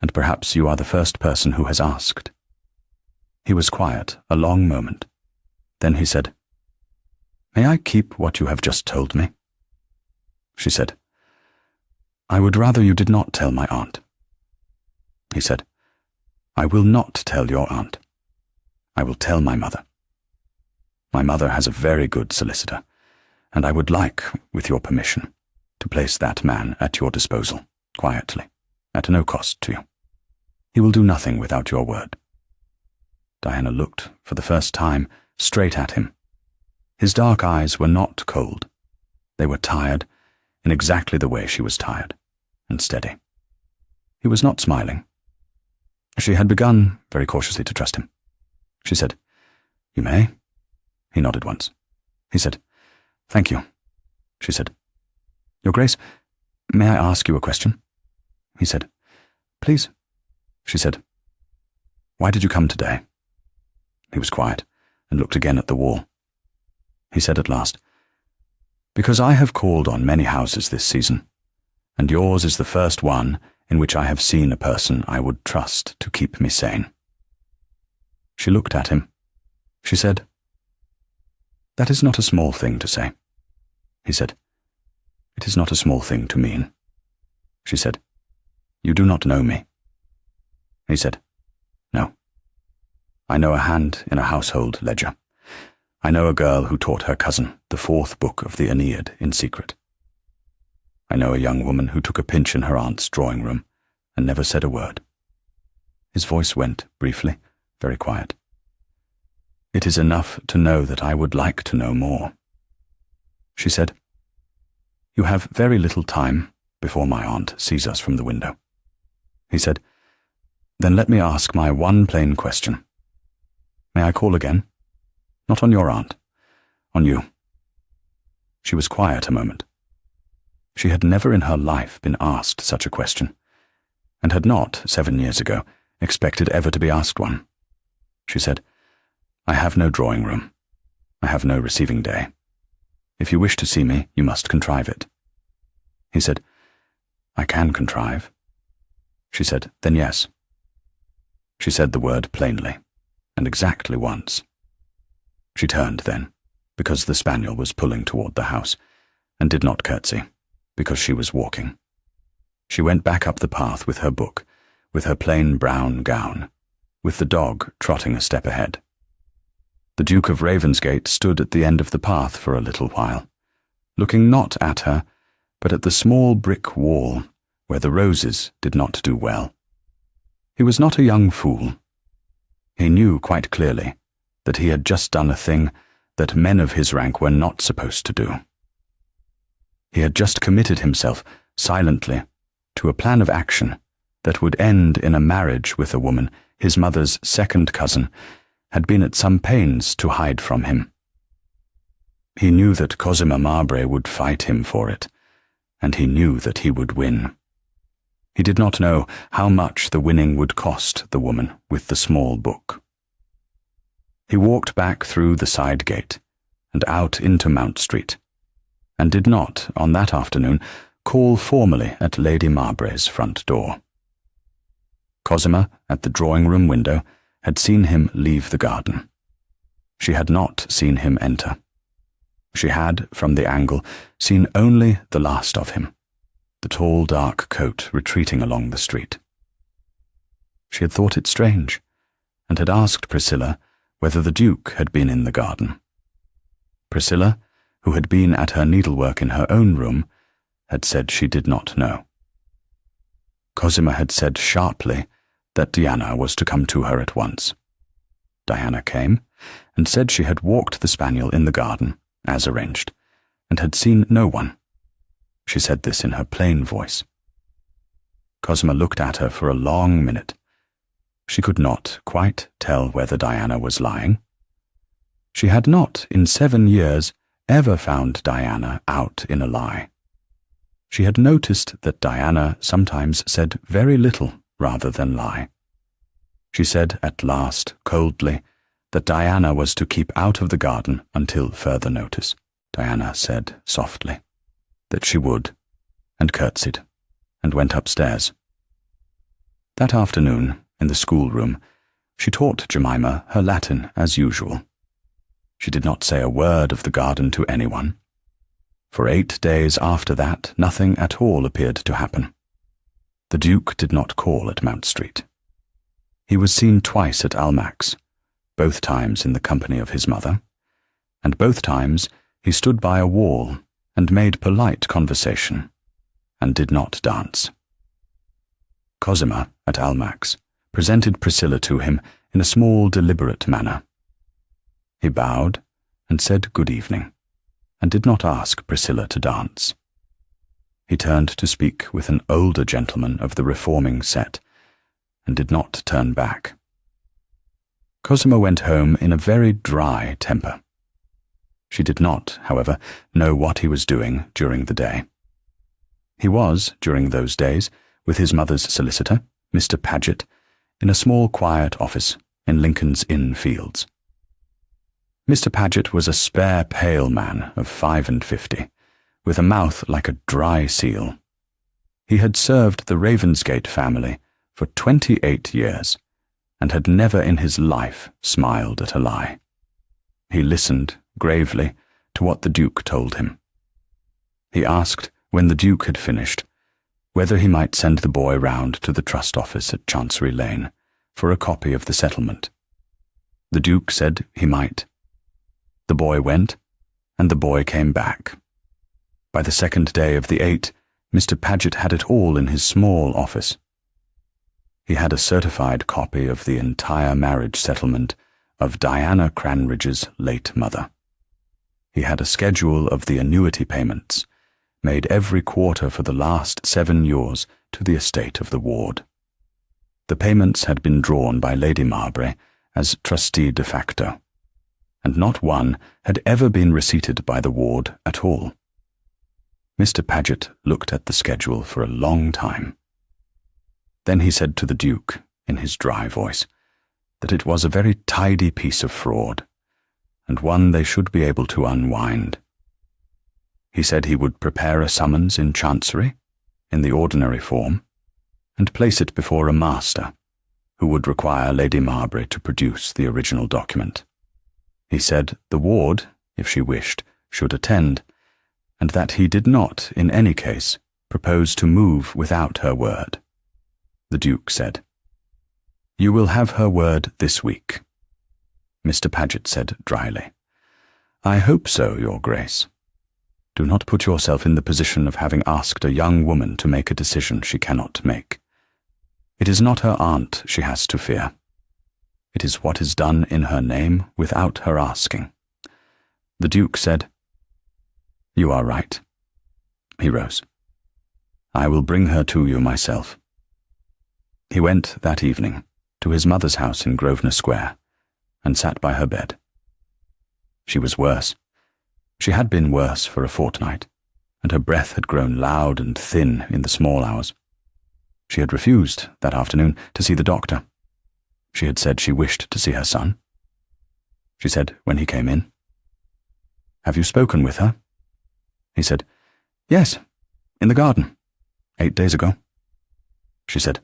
and perhaps you are the first person who has asked." He was quiet a long moment. Then he said, "May I keep what you have just told me?" She said, "I would rather you did not tell my aunt." He said, "I will not tell your aunt. I will tell my mother. My mother has a very good solicitor, and I would like, with your permission, to place that man at your disposal, quietly, at no cost to you. He will do nothing without your word." Diana looked, for the first time, straight at him. His dark eyes were not cold. They were tired, in exactly the way she was tired, and steady. He was not smiling. She had begun, very cautiously, to trust him. She said, "You may." He nodded once. He said, "Thank you." She said, "Your Grace, may I ask you a question?" He said, "Please." She said, "Why did you come today?" He was quiet, and looked again at the wall. He said at last, "Because I have called on many houses this season, and yours is the first one in which I have seen a person I would trust to keep me sane." She looked at him. She said, "That is not a small thing to say." He said, "It is not a small thing to mean." She said, "You do not know me." He said, "No. I know a hand in a household ledger. I know a girl who taught her cousin the 4th book of the Aeneid in secret. I know a young woman who took a pinch in her aunt's drawing room and never said a word." His voice went, briefly, very quiet. "It is enough to know that I would like to know more." She said, "You have very little time before my aunt sees us from the window." He said, "Then let me ask my one plain question. May I call again? Not on your aunt, on you." She was quiet a moment. She had never in her life been asked such a question, and had not, 7 years ago, expected ever to be asked one. She said, "I have no drawing room. I have no receiving day. If you wish to see me, you must contrive it." He said, "I can contrive." She said, "Then yes." She said the word plainly, and exactly once. She turned then, because the spaniel was pulling toward the house, and did not curtsy, because she was walking. She went back up the path with her book, with her plain brown gown, with the dog trotting a step ahead. The Duke of Ravensgate stood at the end of the path for a little while, looking not at her, but at the small brick wall where the roses did not do well. He was not a young fool. He knew quite clearly that he had just done a thing that men of his rank were not supposed to do. He had just committed himself, silently, to a plan of action that would end in a marriage with a woman his mother's second cousin had been at some pains to hide from him. He knew that Cosima Mowbray would fight him for it, and he knew that he would win. He did not know how much the winning would cost the woman with the small book. He walked back through the side gate and out into Mount Street, and did not, on that afternoon, call formally at Lady Mowbray's front door. Cosima, at the drawing-room window, had seen him leave the garden. She had not seen him enter. She had, from the angle, seen only the last of him. the tall dark coat retreating along the street. She had thought it strange, and had asked Priscilla whether the Duke had been in the garden. Priscilla, who had been at her needlework in her own room, had said she did not know. Cosima had said sharply that Diana was to come to her at once. Diana came, and said she had walked the spaniel in the garden, as arranged, and had seen no one. She said this in her plain voice. Cosima looked at her for a long minute. She could not quite tell whether Diana was lying. She had not, in 7 years, ever found Diana out in a lie. She had noticed that Diana sometimes said very little rather than lie. She said at last, coldly, that Diana was to keep out of the garden until further notice. Diana said softly that she would, and curtsied, and went upstairs. That afternoon, in the schoolroom, she taught Jemima her Latin as usual. She did not say a word of the garden to anyone. For 8 days after that, nothing at all appeared to happen. The Duke did not call at Mount Street. He was seen twice at Almack's, both times in the company of his mother, and both times he stood by a wall and made polite conversation, and did not dance. Cosima, at Almack's, presented Priscilla to him in a small, deliberate manner. He bowed and said good evening, and did not ask Priscilla to dance. He turned to speak with an older gentleman of the reforming set, and did not turn back. Cosima went home in a very dry temper. She did not, however, know what he was doing during the day. He was, during those days, with his mother's solicitor, Mr. Paget, in a small quiet office in Lincoln's Inn Fields. Mr. Paget was a spare, pale man of 55, with a mouth like a dry seal. He had served the Ravensgate family for 28 years, and had never in his life smiled at a lie. He listened gravely to what the Duke told him. He asked, when the Duke had finished, whether he might send the boy round to the trust office at Chancery Lane for a copy of the settlement. The Duke said he might. The boy went, and the boy came back. By the 2nd day of the 8th, Mr. Paget had it all in his small office. He had a certified copy of the entire marriage settlement of Diana Cranridge's late mother. He had a schedule of the annuity payments, made every quarter for the last 7 years to the estate of the ward. The payments had been drawn by Lady Marbury as trustee de facto, and not one had ever been receipted by the ward at all. Mr. Paget looked at the schedule for a long time. Then he said to the Duke, in his dry voice, that it was a very tidy piece of fraud, and one they should be able to unwind. He said he would prepare a summons in Chancery, in the ordinary form, and place it before a master, who would require Lady Marbury to produce the original document. He said the ward, if she wished, should attend, and that he did not, in any case, propose to move without her word. The Duke said, "You will have her word this week." Mr. Paget said dryly, "I hope so, Your Grace. Do not put yourself in the position of having asked a young woman to make a decision she cannot make. It is not her aunt she has to fear. It is what is done in her name without her asking." The Duke said, "You are right." He rose. "I will bring her to you myself." He went that evening to his mother's house in Grosvenor Square, and sat by her bed. She was worse. She had been worse for a fortnight, and her breath had grown loud and thin in the small hours. She had refused, that afternoon, to see the doctor. She had said she wished to see her son. She said when he came in, "Have you spoken with her?" He said, "Yes, in the garden, 8 days ago." She said,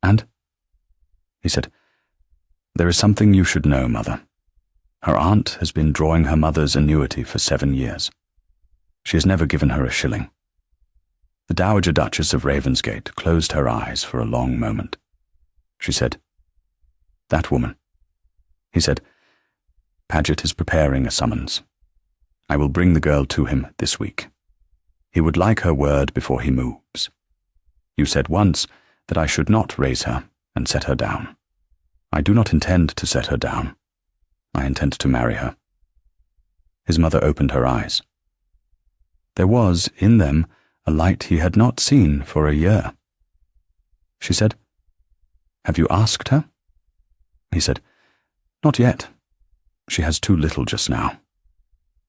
"And?" He said, "There is something you should know, Mother. Her aunt has been drawing her mother's annuity for 7 years. She has never given her a shilling. The Dowager Duchess of Ravensgate closed her eyes for a long moment. She said, "That woman." He said, "Paget is preparing a summons. I will bring the girl to him this week. He would like her word before he moves. You said once that I should not raise her and set her down. I do not intend to set her down. I intend to marry her." His mother opened her eyes. There was, in them, a light he had not seen for a year. She said, "Have you asked her?" He said, "Not yet. She has too little just now.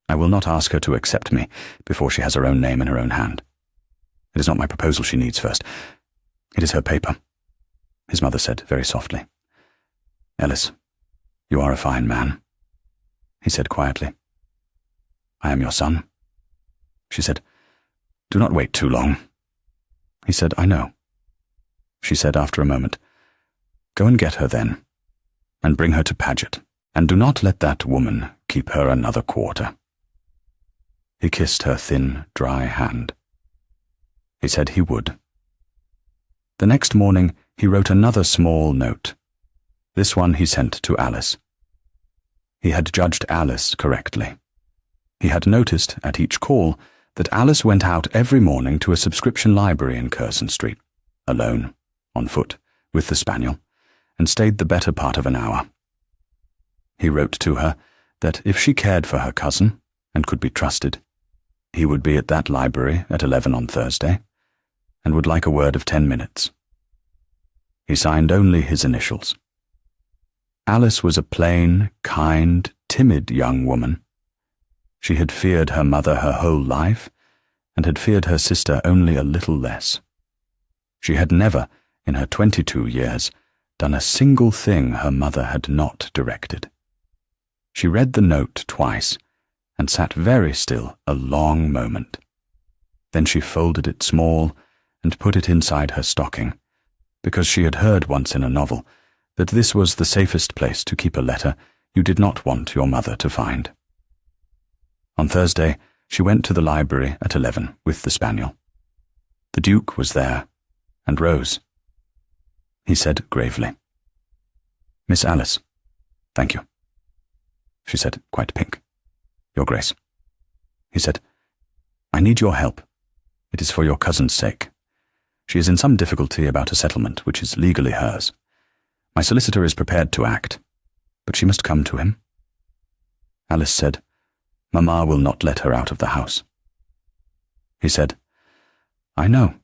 I will not ask her to accept me before she has her own name in her own hand. It is not my proposal she needs first. It is her paper," his mother said very softly. "Ellis, you are a fine man," he said quietly. "I am your son." She said, "Do not wait too long." He said, "I know." She said after a moment, "Go and get her then, and bring her to Paget, and do not let that woman keep her another quarter." He kissed her thin, dry hand. He said he would. The next morning he wrote another small note. This one he sent to Alice. He had judged Alice correctly. He had noticed, at each call, that Alice went out every morning to a subscription library in Curzon Street, alone, on foot, with the spaniel, and stayed the better part of an hour. He wrote to her that if she cared for her cousin, and could be trusted, he would be at that library at 11 on Thursday, and would like a word of 10 minutes. He signed only his initials. Alice was a plain, kind, timid young woman. She had feared her mother her whole life, and had feared her sister only a little less. She had never, in her 22 years, done a single thing her mother had not directed. She read the note twice, and sat very still a long moment. Then she folded it small and put it inside her stocking, because she had heard once in a novel that this was the safest place to keep a letter you did not want your mother to find. On Thursday, she went to the library at 11 with the spaniel. The Duke was there, and Rose. He said gravely, "Miss Alice, thank you." She said, quite pink, "Your Grace." He said, "I need your help. It is for your cousin's sake. She is in some difficulty about a settlement which is legally hers. My solicitor is prepared to act, but she must come to him." Alice said, "Mamma will not let her out of the house." He said, "I know.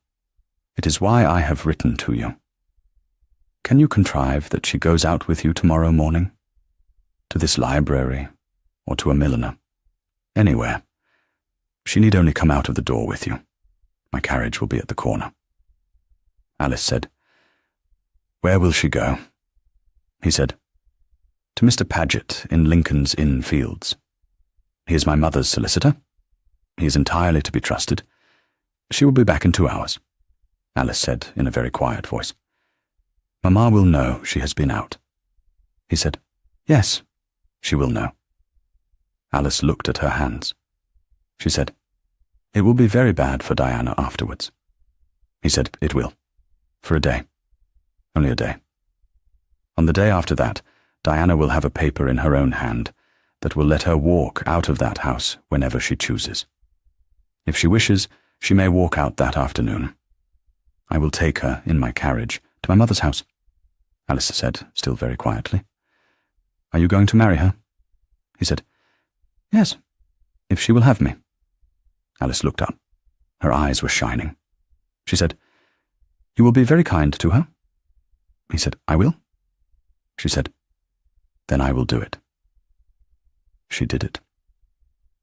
It is why I have written to you. Can you contrive that she goes out with you tomorrow morning? To this library, or to a milliner? Anywhere. She need only come out of the door with you. My carriage will be at the corner." Alice said, "Where will she go?" He said, "To Mr. Paget in Lincoln's Inn Fields. He is my mother's solicitor. He is entirely to be trusted. She will be back in 2 hours," Alice said in a very quiet voice. "Mamma will know she has been out." He said, "Yes, she will know." Alice looked at her hands. She said, "It will be very bad for Diana afterwards." He said, "It will. For a day. Only a day. On the day after that, Diana will have a paper in her own hand that will let her walk out of that house whenever she chooses. If she wishes, she may walk out that afternoon. I will take her in my carriage to my mother's house," Alice said, still very quietly. "Are you going to marry her?" He said, "Yes, if she will have me." Alice looked up. Her eyes were shining. She said, "You will be very kind to her?" He said, "I will." She said, "Then I will do it." She did it.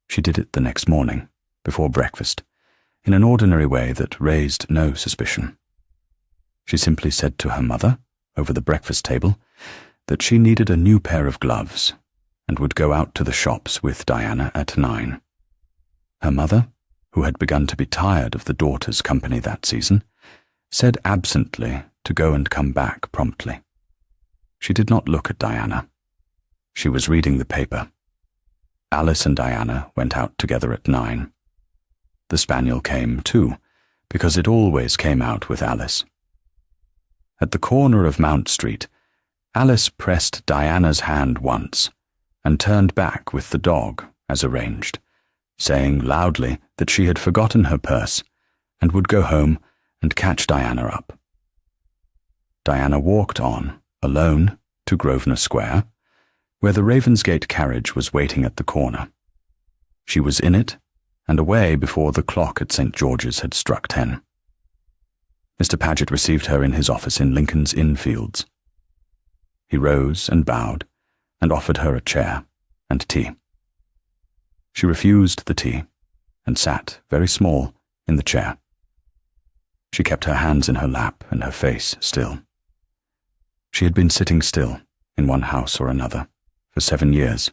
She did it the next morning, before breakfast, in an ordinary way that raised no suspicion. She simply said to her mother, over the breakfast table, that she needed a new pair of gloves, and would go out to the shops with Diana at 9. Her mother, who had begun to be tired of the daughter's company that season, said absently to go and come back promptly. She did not look at Diana. She was reading the paper. Alice and Diana went out together at 9. The spaniel came, too, because it always came out with Alice. At the corner of Mount Street, Alice pressed Diana's hand once and turned back with the dog, as arranged, saying loudly that she had forgotten her purse and would go home and catch Diana up. Diana walked on, alone, to Grosvenor Square, where the Ravensgate carriage was waiting at the corner. She was in it and away before the clock at St. George's had struck 10. Mr. Paget received her in his office in Lincoln's Inn Fields. He rose and bowed and offered her a chair and tea. She refused the tea and sat, very small, in the chair. She kept her hands in her lap and her face still. She had been sitting still, in one house or another, for 7 years,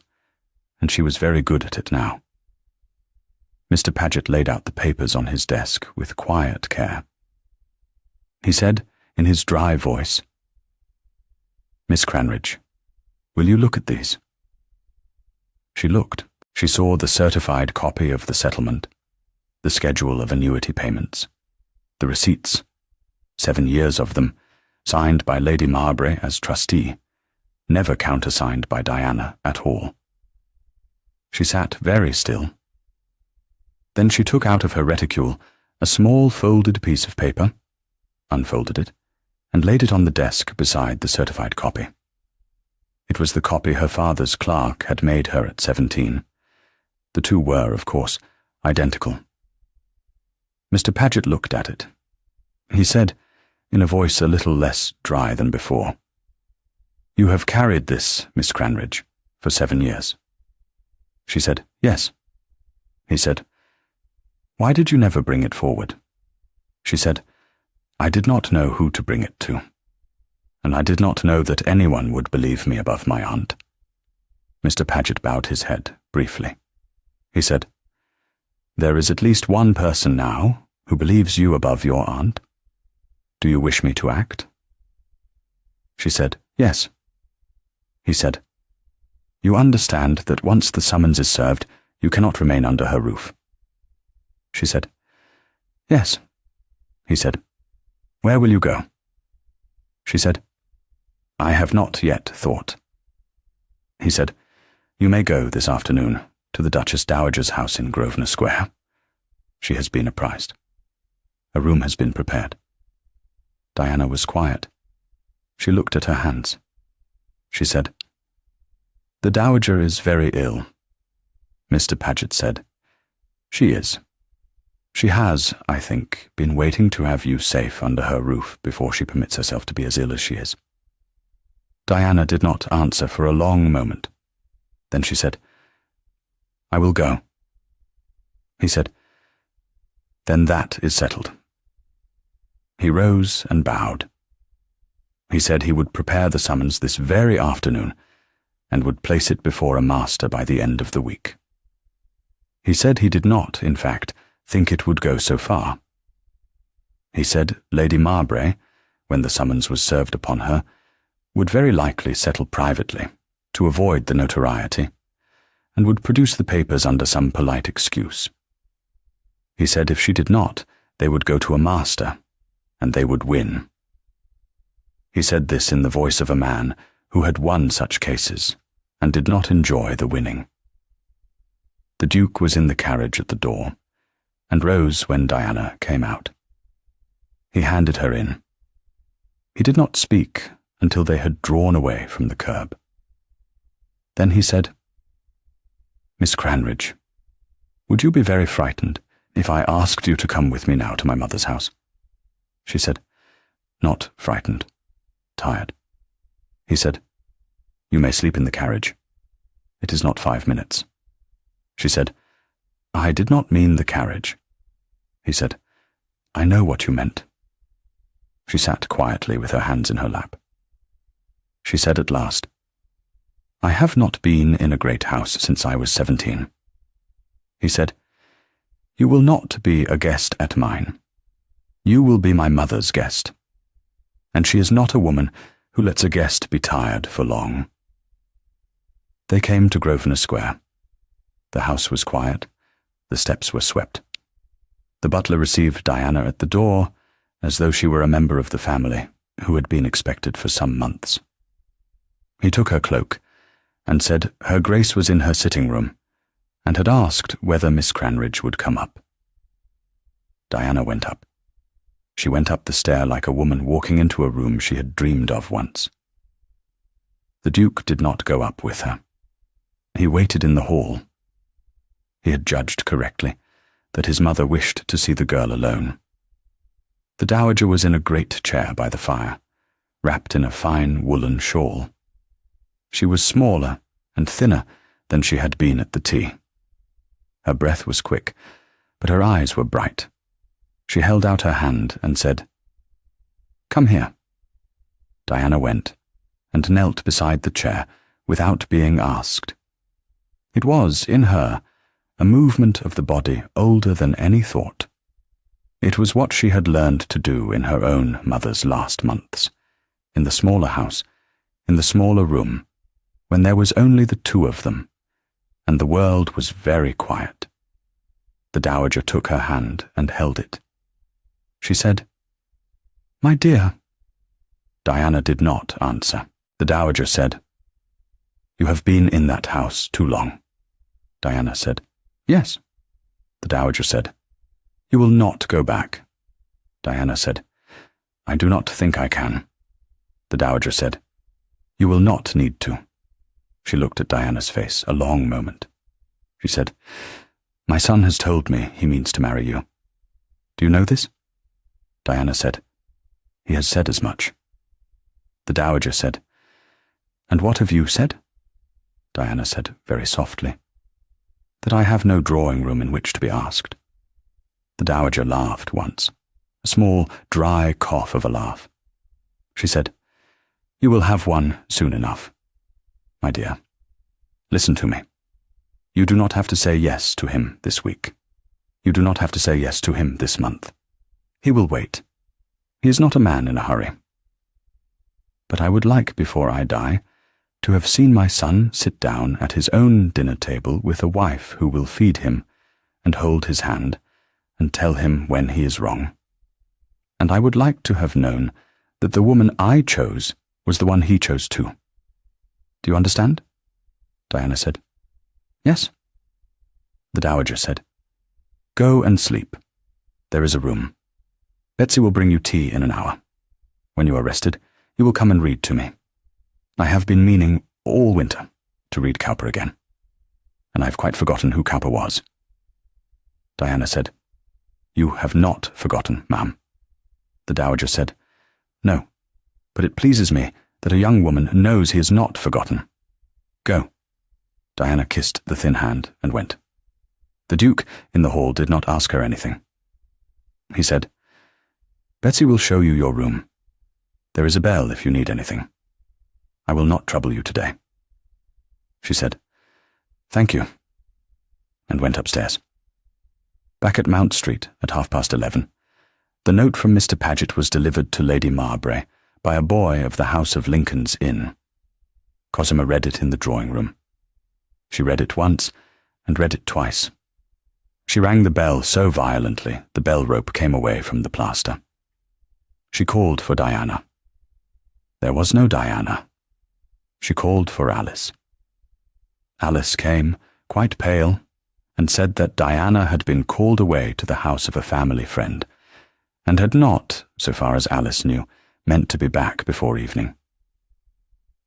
and she was very good at it now. Mr. Paget laid out the papers on his desk with quiet care. He said, in his dry voice, "Miss Cranridge, will you look at these?" She looked. She saw the certified copy of the settlement, the schedule of annuity payments, the receipts, 7 years of them, signed by Lady Marbury as trustee, never countersigned by Diana at all. She sat very still. Then she took out of her reticule a small folded piece of paper, unfolded it, and laid it on the desk beside the certified copy. It was the copy her father's clerk had made her at 17. The two were, of course, identical. Mr. Paget looked at it. He said, in a voice a little less dry than before, "You have carried this, Miss Cranridge, for 7 years." She said, "Yes." He said, "Why did you never bring it forward?" She said, "I did not know who to bring it to, and I did not know that anyone would believe me above my aunt." Mr. Paget bowed his head briefly. He said, "There is at least one person now who believes you above your aunt. Do you wish me to act?" She said, "Yes." He said, "You understand that once the summons is served, you cannot remain under her roof." She said, "Yes." He said, "Where will you go?" She said, "I have not yet thought." He said, "You may go this afternoon to the Duchess Dowager's house in Grosvenor Square. She has been apprised. A room has been prepared." Diana was quiet. She looked at her hands. She said, "The Dowager is very ill." Mr. Paget said, "She is. She has, I think, been waiting to have you safe under her roof before she permits herself to be as ill as she is." Diana did not answer for a long moment. Then she said, "I will go." He said, "Then that is settled." He rose and bowed. He said he would prepare the summons this very afternoon and would place it before a master by the end of the week. He said he did not, in fact, think it would go so far. He said Lady Marbury, when the summons was served upon her, would very likely settle privately, to avoid the notoriety, and would produce the papers under some polite excuse. He said if she did not, they would go to a master, and they would win. He said this in the voice of a man who had won such cases, and did not enjoy the winning. The Duke was in the carriage at the door, and rose when Diana came out. He handed her in. He did not speak until they had drawn away from the curb. Then he said, "Miss Cranridge, would you be very frightened if I asked you to come with me now to my mother's house?" She said, "Not frightened, tired." He said, "You may sleep in the carriage. It is not 5 minutes." She said, "I did not mean the carriage." He said, "I know what you meant." She sat quietly with her hands in her lap. She said at last, "I have not been in a great house since I was 17. He said, "You will not be a guest at mine. You will be my mother's guest. And she is not a woman who lets a guest be tired for long." They came to Grosvenor Square. The house was quiet. The steps were swept. The butler received Diana at the door as though she were a member of the family who had been expected for some months. He took her cloak and said her Grace was in her sitting room and had asked whether Miss Cranridge would come up. Diana went up. She went up the stair like a woman walking into a room she had dreamed of once. The Duke did not go up with her. He waited in the hall. He had judged correctly that his mother wished to see the girl alone. The Dowager was in a great chair by the fire, wrapped in a fine woolen shawl. She was smaller and thinner than she had been at the tea. Her breath was quick, but her eyes were bright. She held out her hand and said, "Come here." Diana went and knelt beside the chair without being asked. It was, in her, a movement of the body older than any thought. It was what she had learned to do in her own mother's last months, in the smaller house, in the smaller room, when there was only the two of them, and the world was very quiet. The Dowager took her hand and held it. She said, "My dear." Diana did not answer. The Dowager said, "You have been in that house too long." Diana said, "Yes." The Dowager said, "You will not go back." Diana said, "I do not think I can." The Dowager said, "You will not need to." She looked at Diana's face a long moment. She said, "My son has told me he means to marry you. Do you know this?" Diana said, "He has said as much." The Dowager said, "And what have you said?" Diana said very softly, "That I have no drawing room in which to be asked." The Dowager laughed once, a small, dry cough of a laugh. She said, "You will have one soon enough. My dear, listen to me. You do not have to say yes to him this week. You do not have to say yes to him this month. He will wait. He is not a man in a hurry. But I would like, before I die, to have seen my son sit down at his own dinner table with a wife who will feed him and hold his hand and tell him when he is wrong. And I would like to have known that the woman I chose was the one he chose too. Do you understand?" Diana said, "Yes." The Dowager said, "Go and sleep. There is a room. Betsy will bring you tea in an hour. When you are rested, you will come and read to me. I have been meaning all winter to read Cowper again, and I have quite forgotten who Cowper was." Diana said, "You have not forgotten, ma'am." The Dowager said, "No, but it pleases me that a young woman knows he is not forgotten. Go." Diana kissed the thin hand and went. The Duke in the hall did not ask her anything. He said, "Betsy will show you your room. There is a bell if you need anything. I will not trouble you today." She said, "Thank you," and went upstairs. Back at Mount Street at 11:30, the note from Mr. Paget was delivered to Lady Mowbray by a boy of the House of Lincoln's Inn. Cosima read it in the drawing-room. She read it once and read it twice. She rang the bell so violently the bell rope came away from the plaster. She called for Diana. There was no Diana. She called for Alice. Alice came, quite pale, and said that Diana had been called away to the house of a family friend, and had not, so far as Alice knew, meant to be back before evening.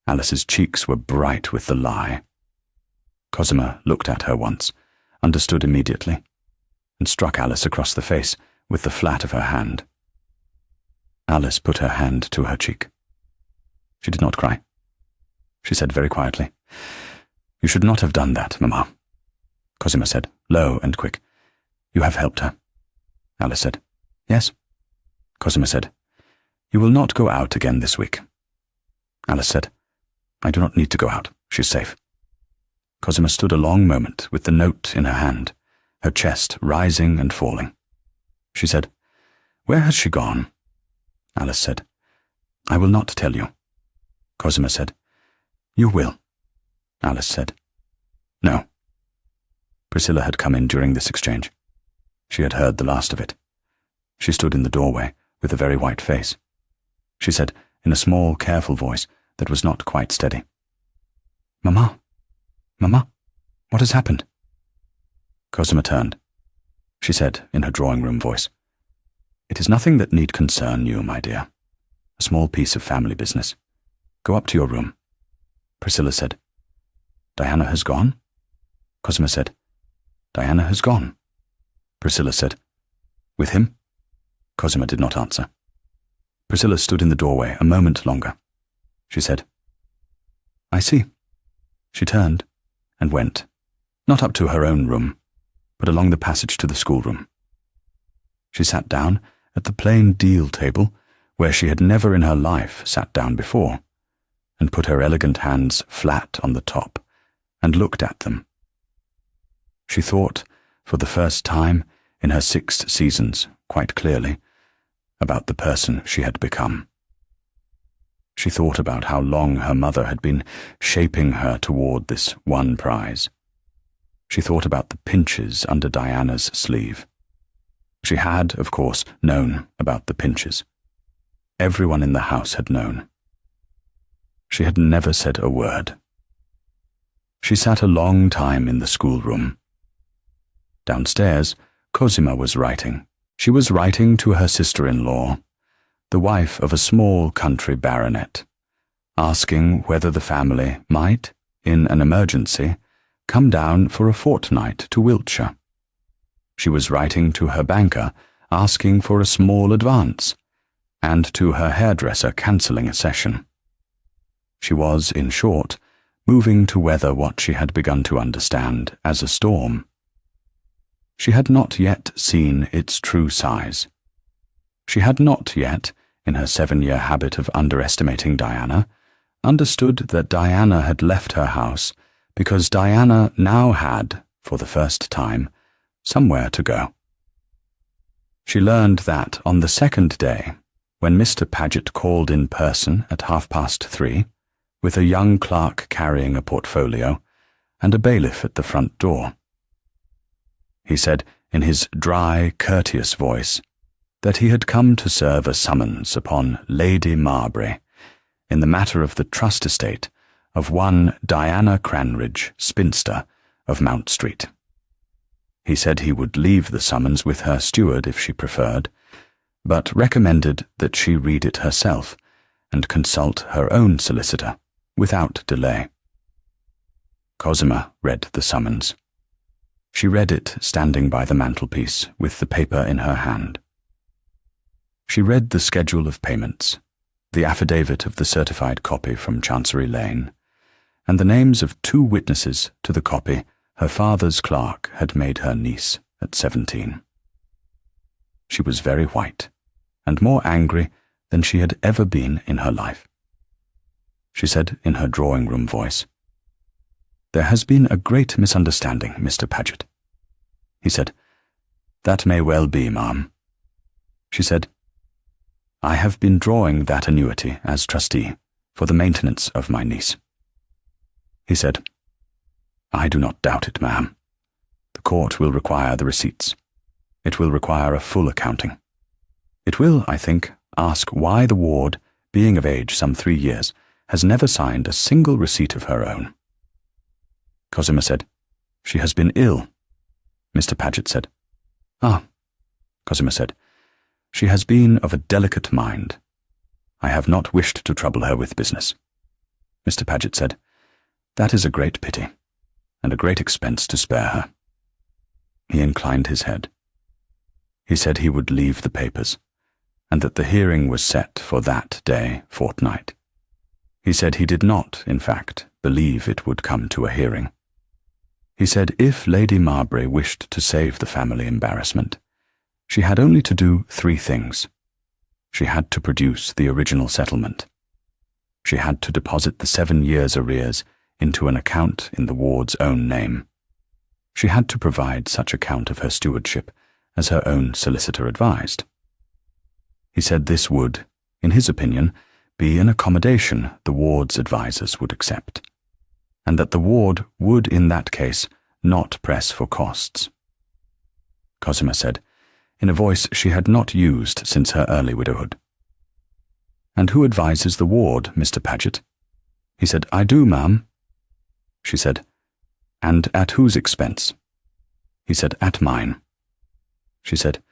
Alice's cheeks were bright with the lie. Cosima looked at her once, understood immediately, and struck Alice across the face with the flat of her hand. Alice put her hand to her cheek. She did not cry. She said very quietly, "You should not have done that, Mamma." Cosima said, low and quick, "You have helped her." Alice said, "Yes." Cosima said, "You will not go out again this week." Alice said, "I do not need to go out. She is safe." Cosima stood a long moment with the note in her hand, her chest rising and falling. She said, "Where has she gone?" Alice said, "I will not tell you." Cosima said, "You will." Alice said, "No." Priscilla had come in during this exchange. She had heard the last of it. She stood in the doorway with a very white face. She said, in a small, careful voice that was not quite steady, "Mama, Mama, what has happened?" Cosima turned. She said, in her drawing-room voice, "It is nothing that need concern you, my dear. A small piece of family business. Go up to your room." Priscilla said, "Diana has gone?" Cosima said, "Diana has gone." Priscilla said, "With him?" Cosima did not answer. Priscilla stood in the doorway a moment longer. She said, "I see." She turned and went, not up to her own room, but along the passage to the schoolroom. She sat down at the plain deal table where she had never in her life sat down before, and put her elegant hands flat on the top and looked at them. She thought, for the first time in her 6 seasons, quite clearly, about the person she had become. She thought about how long her mother had been shaping her toward this one prize. She thought about the pinches under Diana's sleeve. She had, of course, known about the pinches. Everyone in the house had known. She had never said a word. She sat a long time in the schoolroom. Downstairs, Cosima was writing. She was writing to her sister-in-law, the wife of a small country baronet, asking whether the family might, in an emergency, come down for a fortnight to Wiltshire. She was writing to her banker, asking for a small advance, and to her hairdresser cancelling a session. She was, in short, moving to weather what she had begun to understand as a storm. She had not yet seen its true size. She had not yet, in her 7-year habit of underestimating Diana, understood that Diana had left her house because Diana now had, for the first time, somewhere to go. She learned that on the second day, when Mr. Paget called in person at 3:30, with a young clerk carrying a portfolio and a bailiff at the front door. He said, in his dry, courteous voice, that he had come to serve a summons upon Lady Marbury in the matter of the trust estate of one Diana Cranridge, spinster, of Mount Street. He said he would leave the summons with her steward if she preferred, but recommended that she read it herself and consult her own solicitor without delay. Cosima read the summons. She read it standing by the mantelpiece with the paper in her hand. She read the schedule of payments, the affidavit of the certified copy from Chancery Lane, and the names of 2 witnesses to the copy her father's clerk had made her niece at 17. She was very white, and more angry than she had ever been in her life. She said in her drawing-room voice, "There has been a great misunderstanding, Mr. Paget." He said, "That may well be, ma'am." She said, "I have been drawing that annuity as trustee for the maintenance of my niece." He said, "I do not doubt it, ma'am. The court will require the receipts. It will require a full accounting. It will, I think, ask why the ward, being of age some 3 years, has never signed a single receipt of her own." Cosima said, "She has been ill." Mr. Paget said, "Ah," Cosima said, "she has been of a delicate mind. I have not wished to trouble her with business." Mr. Paget said, "That is a great pity, and a great expense to spare her." He inclined his head. He said he would leave the papers, and that the hearing was set for that day fortnight. He said he did not, in fact, believe it would come to a hearing. He said if Lady Marbury wished to save the family embarrassment, she had only to do 3 things. She had to produce the original settlement. She had to deposit the 7 years' arrears into an account in the ward's own name. She had to provide such account of her stewardship as her own solicitor advised. He said this would, in his opinion, be an accommodation the ward's advisers would accept, and that the ward would in that case not press for costs. Cosima said, in a voice she had not used since her early widowhood. "And who advises the ward, Mr. Paget?" He said, "I do, ma'am." She said, "And at whose expense?" He said, "At mine." She said,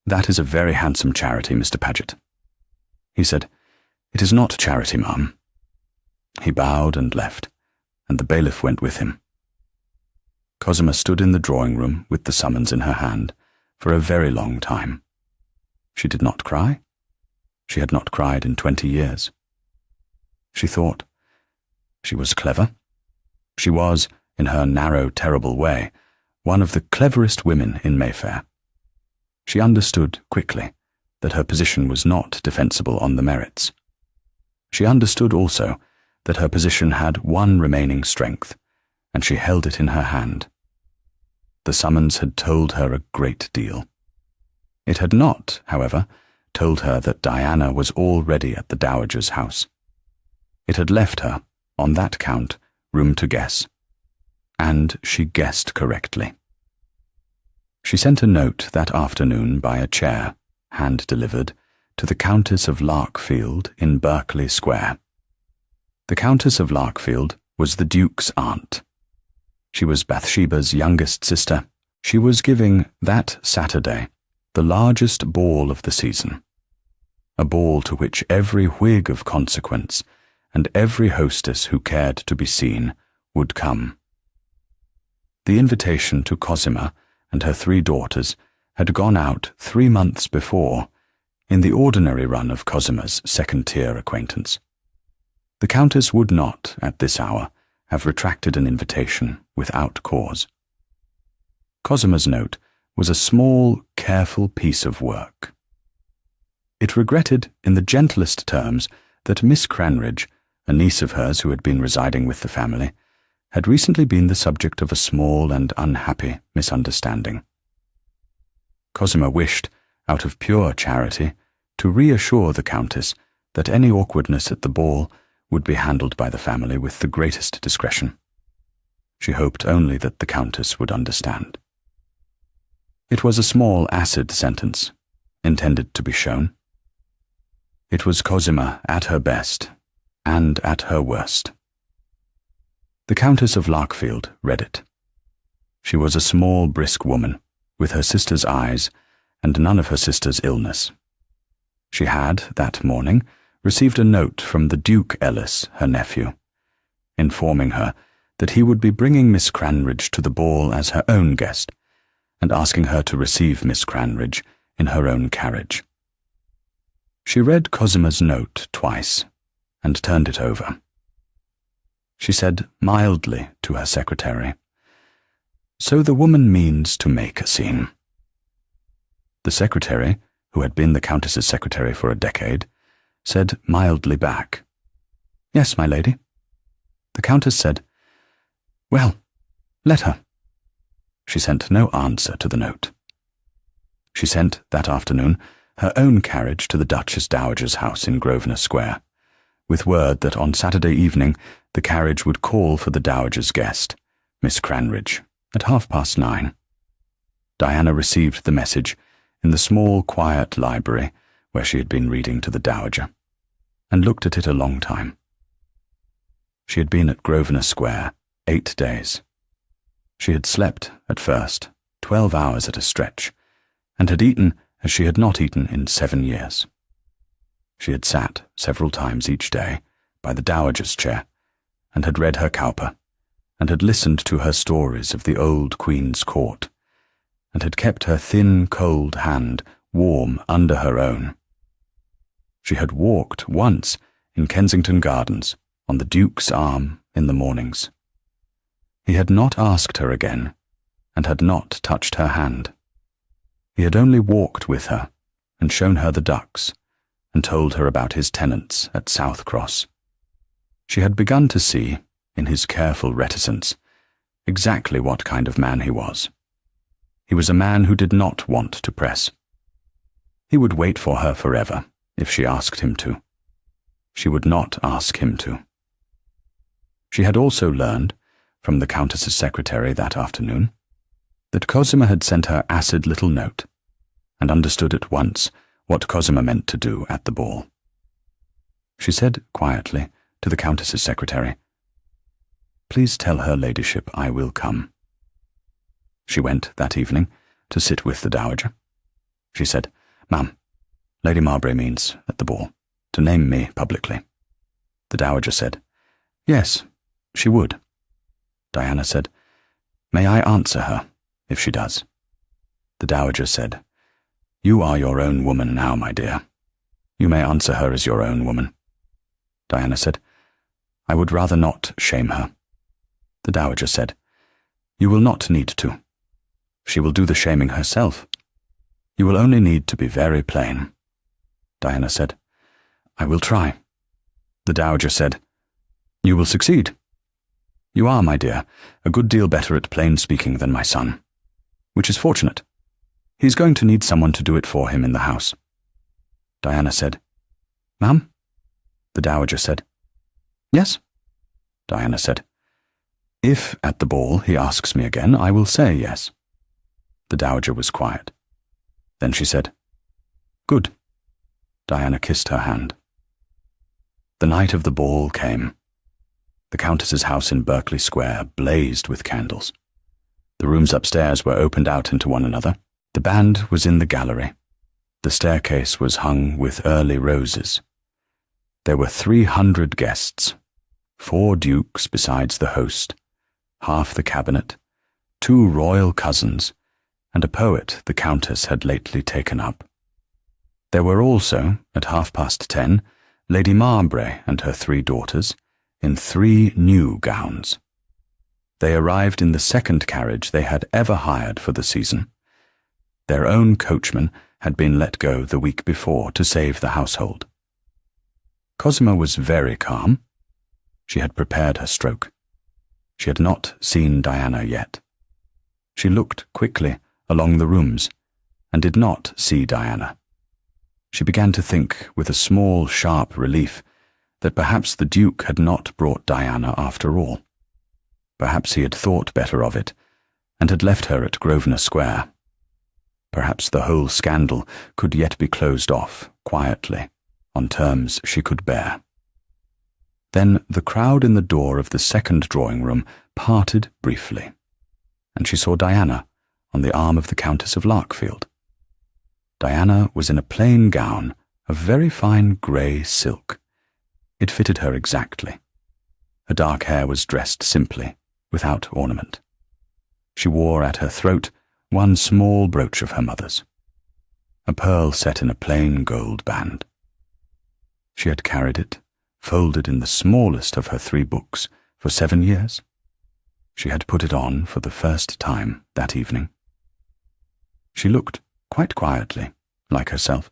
"That is a very handsome charity, Mr. Paget." He said, "It is not charity, ma'am." He bowed and left, and the bailiff went with him. Cosima stood in the drawing-room with the summons in her hand for a very long time. She did not cry. She had not cried in 20 years. She thought. She was clever. She was, in her narrow, terrible way, one of the cleverest women in Mayfair. She understood quickly that her position was not defensible on the merits. She understood also that her position had one remaining strength, and she held it in her hand. The summons had told her a great deal. It had not, however, told her that Diana was already at the dowager's house. It had left her, on that count, room to guess. And she guessed correctly. She sent a note that afternoon by a chair, hand-delivered, to the Countess of Larkfield in Berkeley Square. The Countess of Larkfield was the Duke's aunt. She was Bathsheba's youngest sister. She was giving, that Saturday, the largest ball of the season, a ball to which every Whig of consequence and every hostess who cared to be seen would come. The invitation to Cosima and her 3 daughters had gone out 3 months before, in the ordinary run of Cosima's second-tier acquaintance. The Countess would not, at this hour, have retracted an invitation without cause. Cosima's note was a small, careful piece of work. It regretted, in the gentlest terms, that Miss Cranridge, a niece of hers who had been residing with the family, had recently been the subject of a small and unhappy misunderstanding. Cosima wished, out of pure charity, to reassure the Countess that any awkwardness at the ball would be handled by the family with the greatest discretion. She hoped only that the Countess would understand. It was a small acid sentence, intended to be shown. It was Cosima at her best, and at her worst. The Countess of Larkfield read it. She was a small, brisk woman, with her sister's eyes, and none of her sister's illness. She had, that morning, received a note from the Duke Ellis, her nephew, informing her that he would be bringing Miss Cranridge to the ball as her own guest, and asking her to receive Miss Cranridge in her own carriage. She read Cosima's note twice, and turned it over. She said mildly to her secretary, "So the woman means to make a scene." The secretary, who had been the Countess's secretary for a decade, said mildly back, "Yes, my lady." The Countess said, "Well, let her." She sent no answer to the note. She sent, that afternoon, her own carriage to the Duchess Dowager's house in Grosvenor Square, with word that on Saturday evening the carriage would call for the Dowager's guest, Miss Cranridge, at 9:30. Diana received the message in the small, quiet library where she had been reading to the Dowager, and looked at it a long time. She had been at Grosvenor Square 8 days. She had slept, at first, 12 hours at a stretch, and had eaten as she had not eaten in 7 years. She had sat several times each day by the Dowager's chair, and had read her Cowper, and had listened to her stories of the old Queen's court, and had kept her thin, cold hand warm under her own. She had walked once in Kensington Gardens on the Duke's arm in the mornings. He had not asked her again, and had not touched her hand. He had only walked with her, and shown her the ducks, and told her about his tenants at South Cross. She had begun to see, in his careful reticence, exactly what kind of man he was. He was a man who did not want to press. He would wait for her forever, if she asked him to. She would not ask him to. She had also learned, from the Countess's secretary that afternoon, that Cosima had sent her acid little note, and understood at once what Cosima meant to do at the ball. She said quietly to the Countess's secretary, "Please tell her ladyship I will come." She went that evening to sit with the Dowager. She said, "Ma'am, Lady Marbury means, at the ball, to name me publicly." The Dowager said, "Yes, she would." Diana said, "May I answer her, if she does?" The Dowager said, "You are your own woman now, my dear. You may answer her as your own woman." Diana said, "I would rather not shame her." The Dowager said, "You will not need to. She will do the shaming herself. You will only need to be very plain." Diana said, "I will try." The Dowager said, "You will succeed. You are, my dear, a good deal better at plain speaking than my son, which is fortunate. He's going to need someone to do it for him in the house." Diana said, "Ma'am?" The Dowager said, "Yes?" Diana said, "If at the ball he asks me again, I will say yes." The Dowager was quiet. Then she said, "Good." Diana kissed her hand. The night of the ball came. The Countess's house in Berkeley Square blazed with candles. The rooms upstairs were opened out into one another. The band was in the gallery. The staircase was hung with early roses. There were 300 guests, 4 dukes besides the host, half the cabinet, 2 royal cousins, and a poet the Countess had lately taken up. There were also, at 10:30, Lady Marbury and her 3 daughters, in 3 new gowns. They arrived in the second carriage they had ever hired for the season. Their own coachman had been let go the week before to save the household. Cosima was very calm. She had prepared her stroke. She had not seen Diana yet. She looked quickly along the rooms and did not see Diana. She began to think with a small, sharp relief that perhaps the Duke had not brought Diana after all. Perhaps he had thought better of it and had left her at Grosvenor Square. Perhaps the whole scandal could yet be closed off, quietly, on terms she could bear. Then the crowd in the door of the second drawing-room parted briefly, and she saw Diana on the arm of the Countess of Larkfield. Diana was in a plain gown of very fine grey silk. It fitted her exactly. Her dark hair was dressed simply, without ornament. She wore at her throat one small brooch of her mother's, a pearl set in a plain gold band. She had carried it, folded in the smallest of her 3 books, for 7 years. She had put it on for the first time that evening. She looked quite quietly, like herself,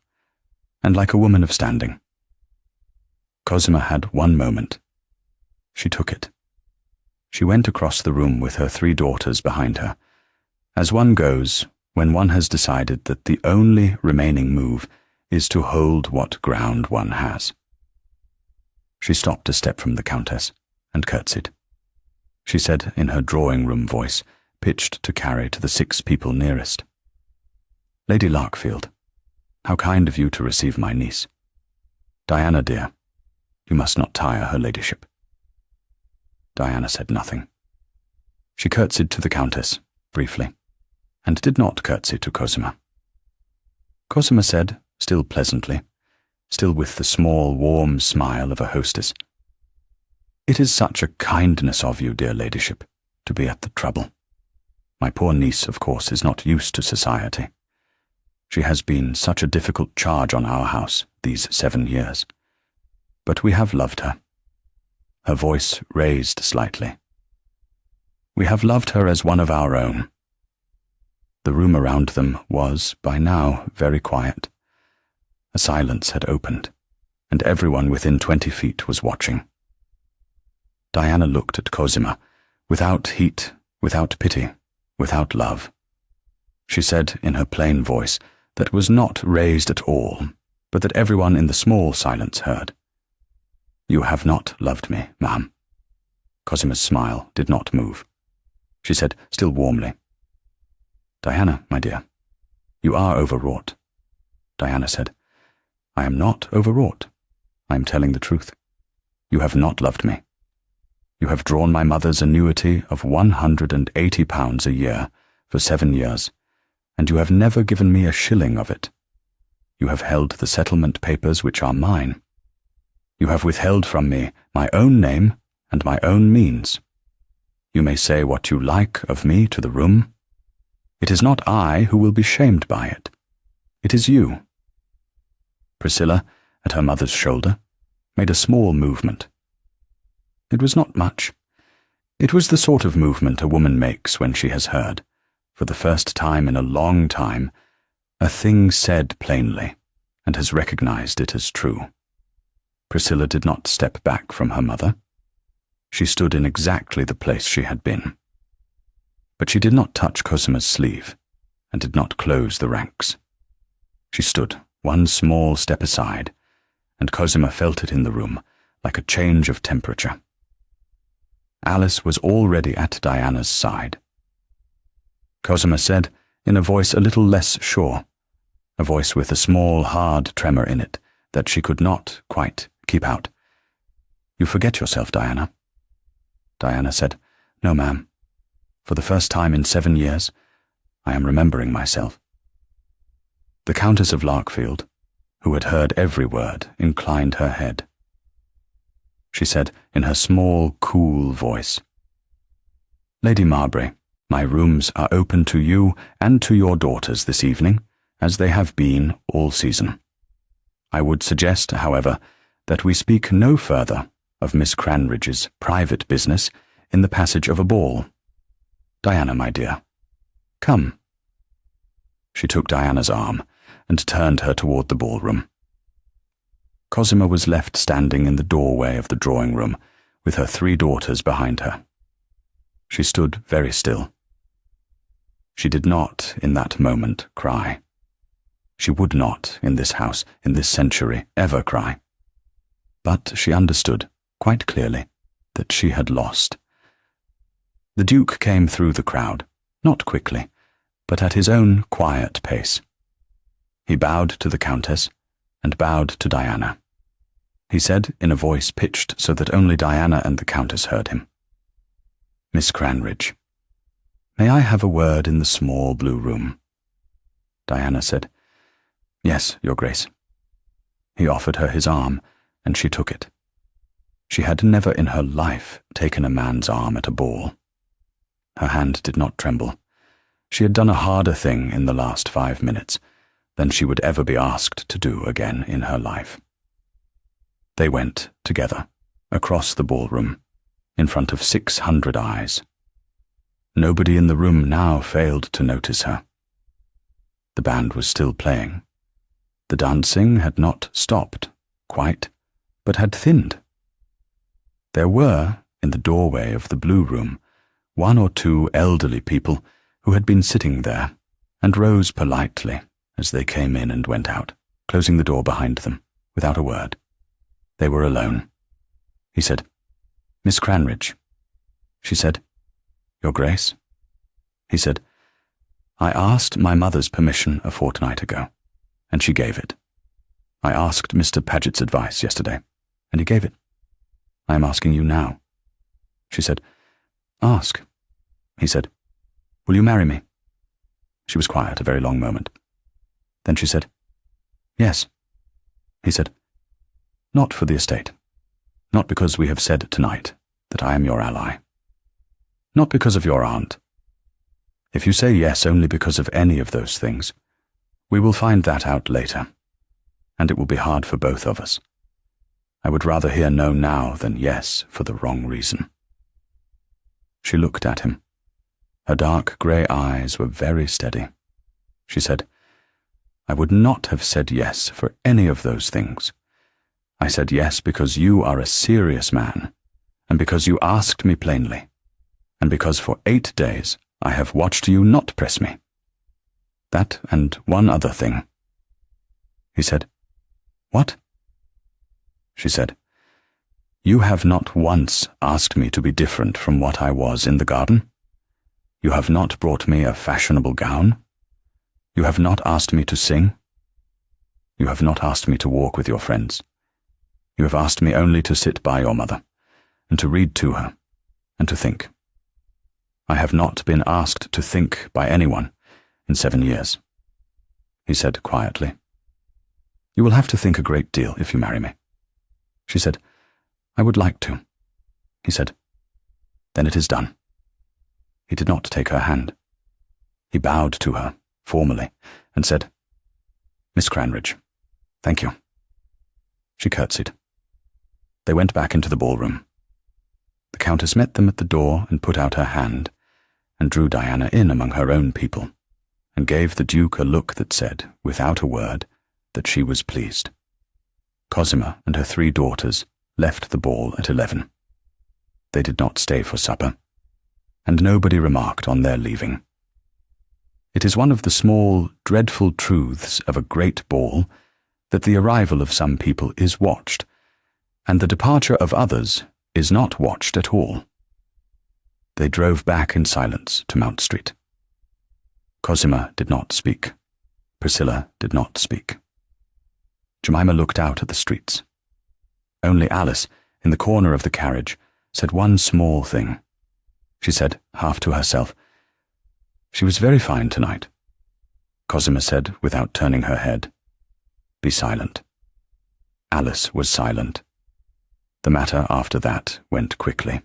and like a woman of standing. Cosima had one moment. She took it. She went across the room with her 3 daughters behind her, as one goes when one has decided that the only remaining move is to hold what ground one has. She stopped a step from the Countess and curtsied. She said in her drawing-room voice, pitched to carry to the 6 people nearest, "Lady Larkfield, how kind of you to receive my niece. Diana, dear, you must not tire her ladyship." Diana said nothing. She curtsied to the Countess, briefly, and did not curtsy to Cosima. Cosima said, still pleasantly, still with the small, warm smile of a hostess, "It is such a kindness of you, dear ladyship, to be at the trouble. My poor niece, of course, is not used to society. She has been such a difficult charge on our house these 7 years. But we have loved her." Her voice raised slightly. "We have loved her as one of our own." The room around them was, by now, very quiet. A silence had opened, and everyone within 20 feet was watching. Diana looked at Cosima, without heat, without pity, without love. She said in her plain voice, that was not raised at all, but that everyone in the small silence heard, "You have not loved me, ma'am." Cosima's smile did not move. She said, still warmly, "Diana, my dear, You are overwrought. Diana said, I am not overwrought. I am telling the truth. You have not loved me. You have drawn my mother's annuity of £180 a year for 7 years, and you have never given me a shilling of it. You have held the settlement papers which are mine. You have withheld from me my own name and my own means. You may say what you like of me to the room. It is not I who will be shamed by it. It is you. Priscilla, at her mother's shoulder, made a small movement. It was not much. It was the sort of movement a woman makes when she has heard, for the first time in a long time, a thing said plainly, and has recognized it as true. Priscilla did not step back from her mother. She stood in exactly the place she had been. But she did not touch Cosima's sleeve, and did not close the ranks. She stood one small step aside, and Cosima felt it in the room like a change of temperature. Alice was already at Diana's side. Cosima said, in a voice a little less sure, a voice with a small, hard tremor in it that she could not quite keep out, You forget yourself, Diana. Diana said, No, ma'am. For the first time in 7 years, I am remembering myself. The Countess of Larkfield, who had heard every word, inclined her head. She said in her small, cool voice, Lady Marbury, my rooms are open to you and to your daughters this evening, as they have been all season. I would suggest, however, that we speak no further of Miss Cranridge's private business in the passage of a ball. Diana, my dear, come. She took Diana's arm and turned her toward the ballroom. Cosima was left standing in the doorway of the drawing-room with her 3 daughters behind her. She stood very still. She did not, in that moment, cry. She would not, in this house, in this century, ever cry. But she understood, quite clearly, that she had lost. The Duke came through the crowd, not quickly, but at his own quiet pace. He bowed to the Countess, and bowed to Diana. He said, in a voice pitched so that only Diana and the Countess heard him, Miss Cranridge, may I have a word in the small blue room? Diana said, Yes, Your Grace. He offered her his arm, and she took it. She had never in her life taken a man's arm at a ball. Her hand did not tremble. She had done a harder thing in the last 5 minutes than she would ever be asked to do again in her life. They went together, across the ballroom, in front of 600 eyes. Nobody in the room now failed to notice her. The band was still playing. The dancing had not stopped, quite, but had thinned. There were, in the doorway of the blue room, 1 or 2 elderly people who had been sitting there, and rose politely as they came in and went out, closing the door behind them, without a word. They were alone. He said, Miss Cranridge. She said, Your Grace. He said, I asked my mother's permission a fortnight ago, and she gave it. I asked Mr. Paget's advice yesterday, and he gave it. I am asking you now. She said, Ask. He said, Will you marry me? She was quiet a very long moment. Then she said, Yes. He said, Not for the estate. Not because we have said tonight that I am your ally. Not because of your aunt. If you say yes only because of any of those things, we will find that out later, and it will be hard for both of us. I would rather hear no now than yes for the wrong reason. She looked at him. Her dark grey eyes were very steady. She said, I would not have said yes for any of those things. I said yes because you are a serious man, and because you asked me plainly, and because for 8 days I have watched you not press me. That and one other thing. He said, What? She said, You have not once asked me to be different from what I was in the garden. You have not brought me a fashionable gown. You have not asked me to sing. You have not asked me to walk with your friends. You have asked me only to sit by your mother, and to read to her, and to think. I have not been asked to think by anyone in 7 years. He said quietly. You will have to think a great deal if you marry me. She said, I would like to. He said, then it is done. He did not take her hand. He bowed to her, formally, and said, Miss Cranridge, thank you. She curtsied. They went back into the ballroom. The Countess met them at the door and put out her hand, and drew Diana in among her own people, and gave the Duke a look that said, without a word, that she was pleased. Cosima and her 3 daughters left the ball at 11. They did not stay for supper, and nobody remarked on their leaving. It is one of the small, dreadful truths of a great ball that the arrival of some people is watched, and the departure of others is not watched at all. They drove back in silence to Mount Street. Cosima did not speak. Priscilla did not speak. Jemima looked out at the streets. Only Alice, in the corner of the carriage, said one small thing. She said, half to herself, She was very fine tonight. Cosima said, without turning her head, Be silent. Alice was silent. The matter after that went quickly.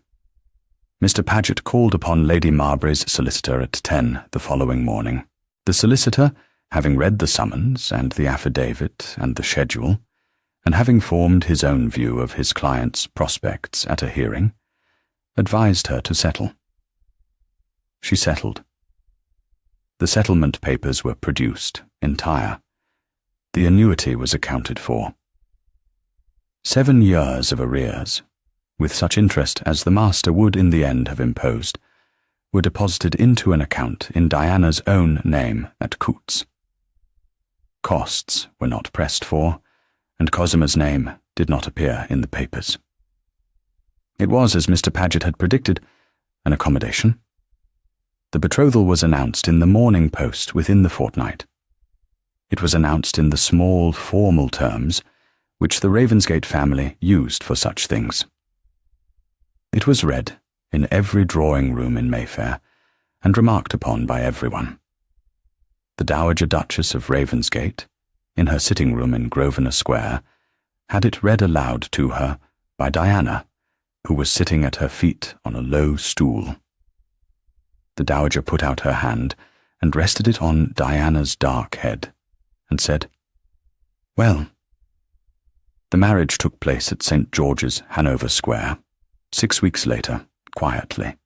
Mr. Paget called upon Lady Marbury's solicitor at 10 the following morning. The solicitor, having read the summons and the affidavit and the schedule, and having formed his own view of his client's prospects at a hearing, advised her to settle. She settled. The settlement papers were produced, entire. The annuity was accounted for. 7 years of arrears, with such interest as the master would in the end have imposed, were deposited into an account in Diana's own name at Coutts. Costs were not pressed for, and Cosima's name did not appear in the papers. It was, as Mr. Paget had predicted, an accommodation. The betrothal was announced in the Morning Post within the fortnight. It was announced in the small, formal terms which the Ravensgate family used for such things. It was read in every drawing-room in Mayfair, and remarked upon by everyone. The Dowager Duchess of Ravensgate, in her sitting-room in Grosvenor Square, had it read aloud to her by Diana, who was sitting at her feet on a low stool. The Dowager put out her hand and rested it on Diana's dark head, and said, Well. The marriage took place at St. George's, Hanover Square, 6 weeks later, quietly,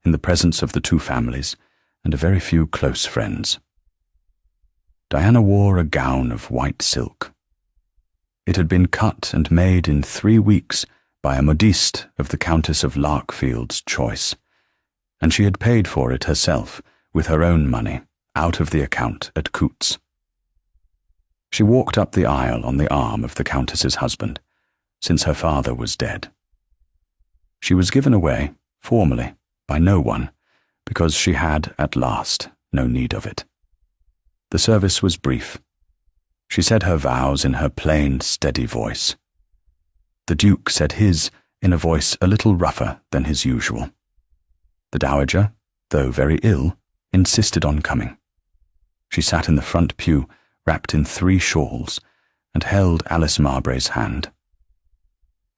in the presence of the 2 families and a very few close friends. Diana wore a gown of white silk. It had been cut and made in 3 weeks by a modiste of the Countess of Larkfield's choice, and she had paid for it herself with her own money out of the account at Coutts. She walked up the aisle on the arm of the Countess's husband, since her father was dead. She was given away, formally, by no one, because she had, at last, no need of it. The service was brief. She said her vows in her plain, steady voice. The Duke said his in a voice a little rougher than his usual. The Dowager, though very ill, insisted on coming. She sat in the front pew, wrapped in 3 shawls, and held Alice Marbury's hand.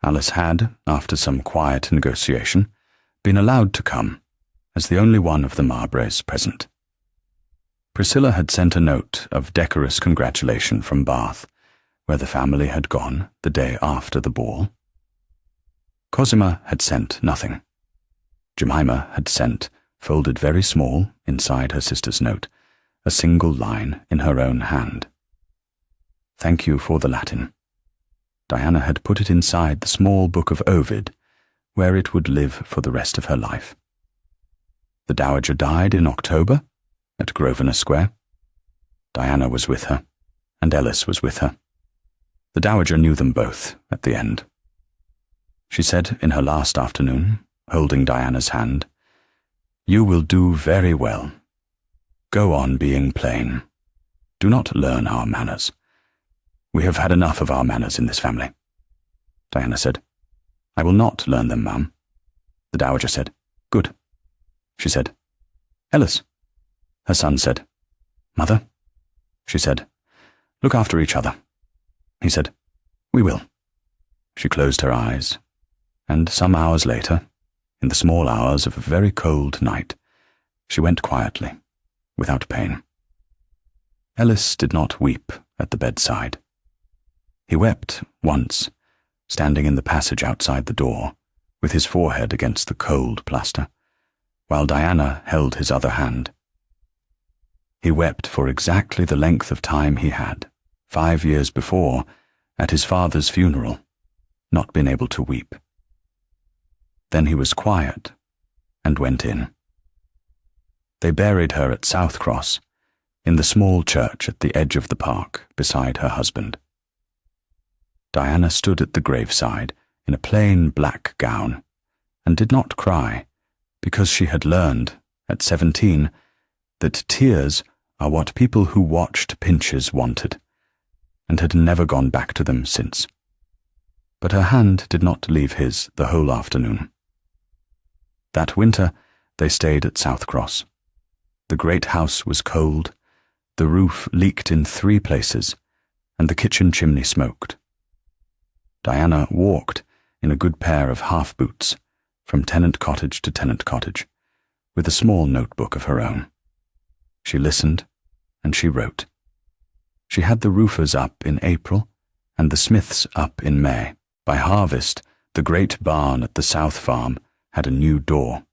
Alice had, after some quiet negotiation, been allowed to come, as the only one of the Marburys present. Priscilla had sent a note of decorous congratulation from Bath, where the family had gone the day after the ball. Cosima had sent nothing. Jemima had sent, folded very small inside her sister's note, a single line in her own hand. Thank you for the Latin. Diana had put it inside the small book of Ovid, where it would live for the rest of her life. The Dowager died in October, at Grosvenor Square. Diana was with her, and Ellis was with her. The Dowager knew them both at the end. She said in her last afternoon, holding Diana's hand, You will do very well. Go on being plain. Do not learn our manners. We have had enough of our manners in this family. Diana said, I will not learn them, ma'am. The dowager said, Good. She said, Ellis. Her son said, Mother. She said, Look after each other. He said, We will. She closed her eyes, and some hours later, in the small hours of a very cold night, she went quietly, without pain. Ellis did not weep at the bedside. He wept once, standing in the passage outside the door, with his forehead against the cold plaster, while Diana held his other hand. He wept for exactly the length of time he had, 5 years before, at his father's funeral, not been able to weep. Then he was quiet and went in. They buried her at South Cross, in the small church at the edge of the park beside her husband. Diana stood at the graveside in a plain black gown and did not cry, because she had learned, at 17, that tears are what people who watched pinches wanted, and had never gone back to them since. But her hand did not leave his the whole afternoon. That winter they stayed at South Cross. The great house was cold, the roof leaked in 3 places, and the kitchen chimney smoked. Diana walked in a good pair of half-boots from tenant cottage to tenant cottage, with a small notebook of her own. She listened, and she wrote. She had the roofers up in April, and the smiths up in May. By harvest, the great barn at the South Farm had a new door.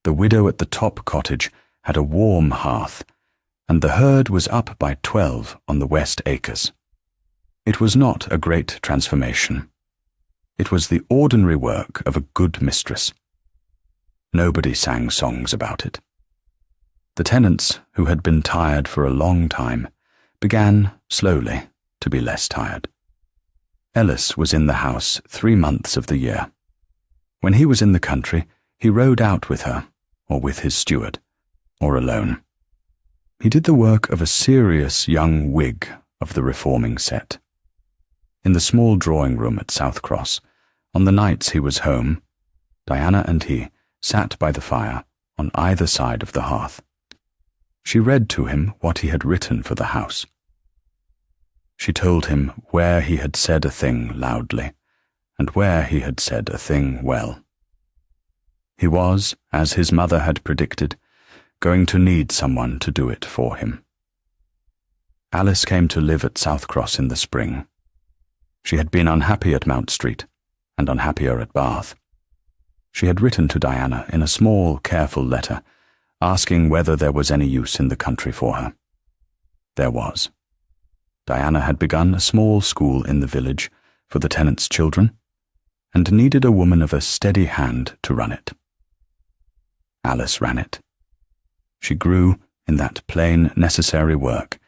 The widow at the top cottage had a warm hearth, and the herd was up by 12 on the West Acres. It was not a great transformation. It was the ordinary work of a good mistress. Nobody sang songs about it. The tenants, who had been tired for a long time, began, slowly, to be less tired. Ellis was in the house 3 months of the year. When he was in the country, he rode out with her, or with his steward, or alone. He did the work of a serious young Whig of the reforming set. In the small drawing-room at South Cross, on the nights he was home, Diana and he sat by the fire on either side of the hearth. She read to him what he had written for the house. She told him where he had said a thing loudly, and where he had said a thing well. He was, as his mother had predicted, going to need someone to do it for him. Alice came to live at South Cross in the spring. She had been unhappy at Mount Street, and unhappier at Bath. She had written to Diana in a small, careful letter, asking whether there was any use in the country for her. There was. Diana had begun a small school in the village for the tenants' children, and needed a woman of a steady hand to run it. Alice ran it. She grew, in that plain, necessary work,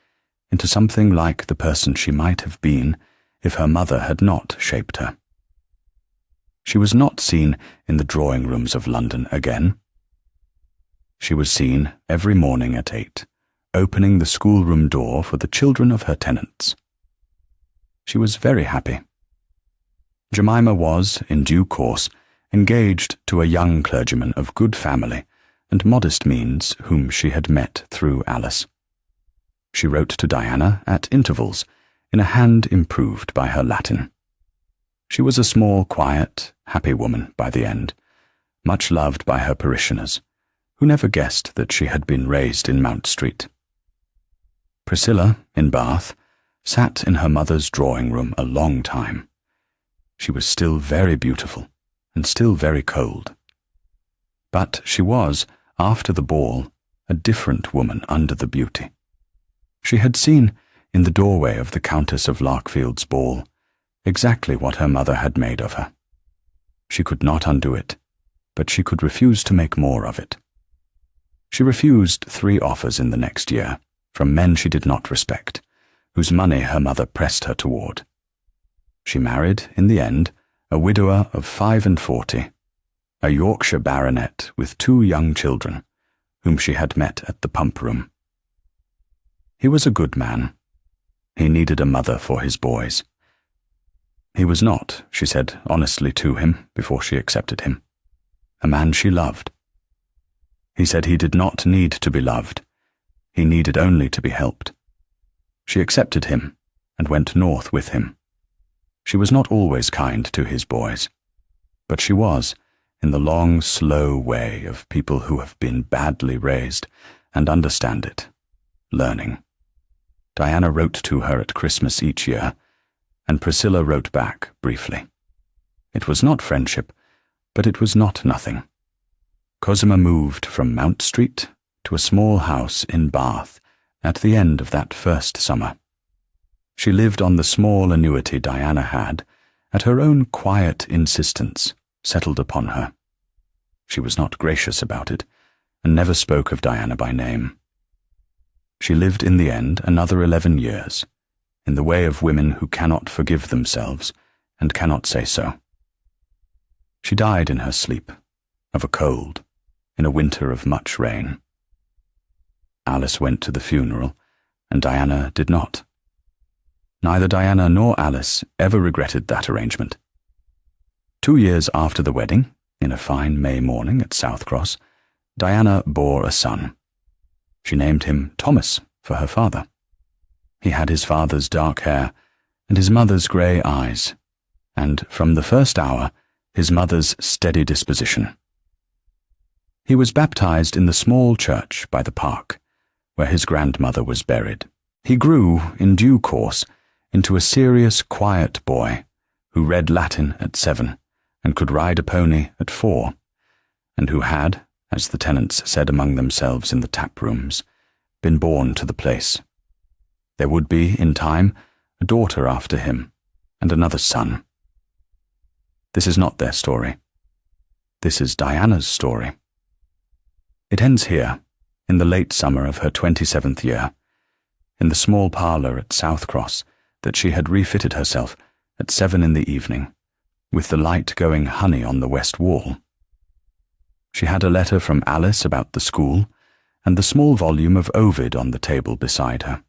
into something like the person she might have been if her mother had not shaped her. She was not seen in the drawing-rooms of London again. She was seen every morning at 8, opening the schoolroom door for the children of her tenants. She was very happy. Jemima was, in due course, engaged to a young clergyman of good family and modest means whom she had met through Alice. She wrote to Diana at intervals, in a hand improved by her Latin. She was a small, quiet, happy woman by the end, much loved by her parishioners, who never guessed that she had been raised in Mount Street. Priscilla, in Bath, sat in her mother's drawing-room a long time. She was still very beautiful, and still very cold. But she was, after the ball, a different woman under the beauty. She had seen, in the doorway of the Countess of Larkfield's ball, exactly what her mother had made of her. She could not undo it, but she could refuse to make more of it. She refused 3 offers in the next year, from men she did not respect, whose money her mother pressed her toward. She married, in the end, a widower of 45, a Yorkshire baronet with 2 young children, whom she had met at the pump-room. He was a good man. He needed a mother for his boys. He was not, she said honestly to him before she accepted him, a man she loved. He said he did not need to be loved. He needed only to be helped. She accepted him and went north with him. She was not always kind to his boys, but she was, in the long, slow way of people who have been badly raised and understand it, learning. Diana wrote to her at Christmas each year, and Priscilla wrote back briefly. It was not friendship, but it was not nothing. Cosima moved from Mount Street to a small house in Bath at the end of that first summer. She lived on the small annuity Diana had, at her own quiet insistence settled upon her. She was not gracious about it, and never spoke of Diana by name. She lived in the end another 11 years, in the way of women who cannot forgive themselves and cannot say so. She died in her sleep, of a cold, in a winter of much rain. Alice went to the funeral, and Diana did not. Neither Diana nor Alice ever regretted that arrangement. 2 years after the wedding, in a fine May morning at South Cross, Diana bore a son. She named him Thomas for her father. He had his father's dark hair and his mother's grey eyes, and from the first hour his mother's steady disposition. He was baptized in the small church by the park, where his grandmother was buried. He grew, in due course, into a serious, quiet boy who read Latin at 7 and could ride a pony at 4, and who had, as the tenants said among themselves in the tap rooms, been born to the place. There would be, in time, a daughter after him, and another son. This is not their story. This is Diana's story. It ends here, in the late summer of her 27th year, in the small parlour at South Cross that she had refitted herself at 7 in the evening, with the light going honey on the west wall. She had a letter from Alice about the school, and the small volume of Ovid on the table beside her.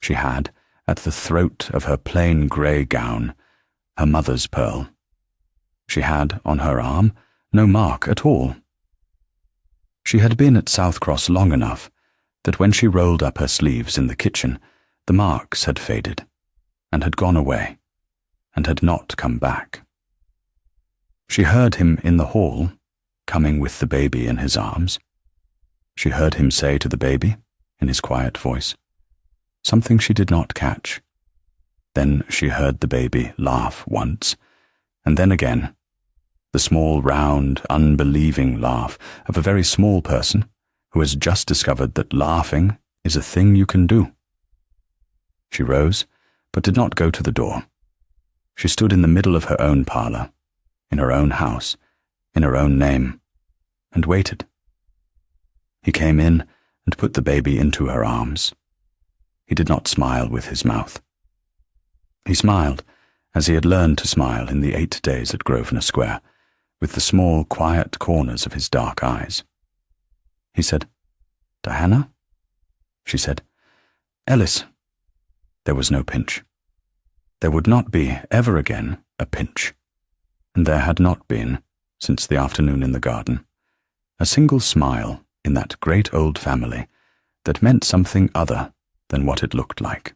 She had, at the throat of her plain grey gown, her mother's pearl. She had, on her arm, no mark at all. She had been at South Cross long enough that when she rolled up her sleeves in the kitchen, the marks had faded, and had gone away, and had not come back. She heard him in the hall, coming with the baby in his arms. She heard him say to the baby, in his quiet voice, something she did not catch. Then she heard the baby laugh once, and then again, the small, round, unbelieving laugh of a very small person who has just discovered that laughing is a thing you can do. She rose, but did not go to the door. She stood in the middle of her own parlour, in her own house, in her own name, and waited. He came in and put the baby into her arms. He did not smile with his mouth. He smiled, as he had learned to smile in the 8 days at Grosvenor Square, with the small, quiet corners of his dark eyes. He said, "Diana?" She said, "Ellis." There was no pinch. There would not be, ever again, a pinch. And there had not been, since the afternoon in the garden, a single smile in that great old family that meant something other than what it looked like.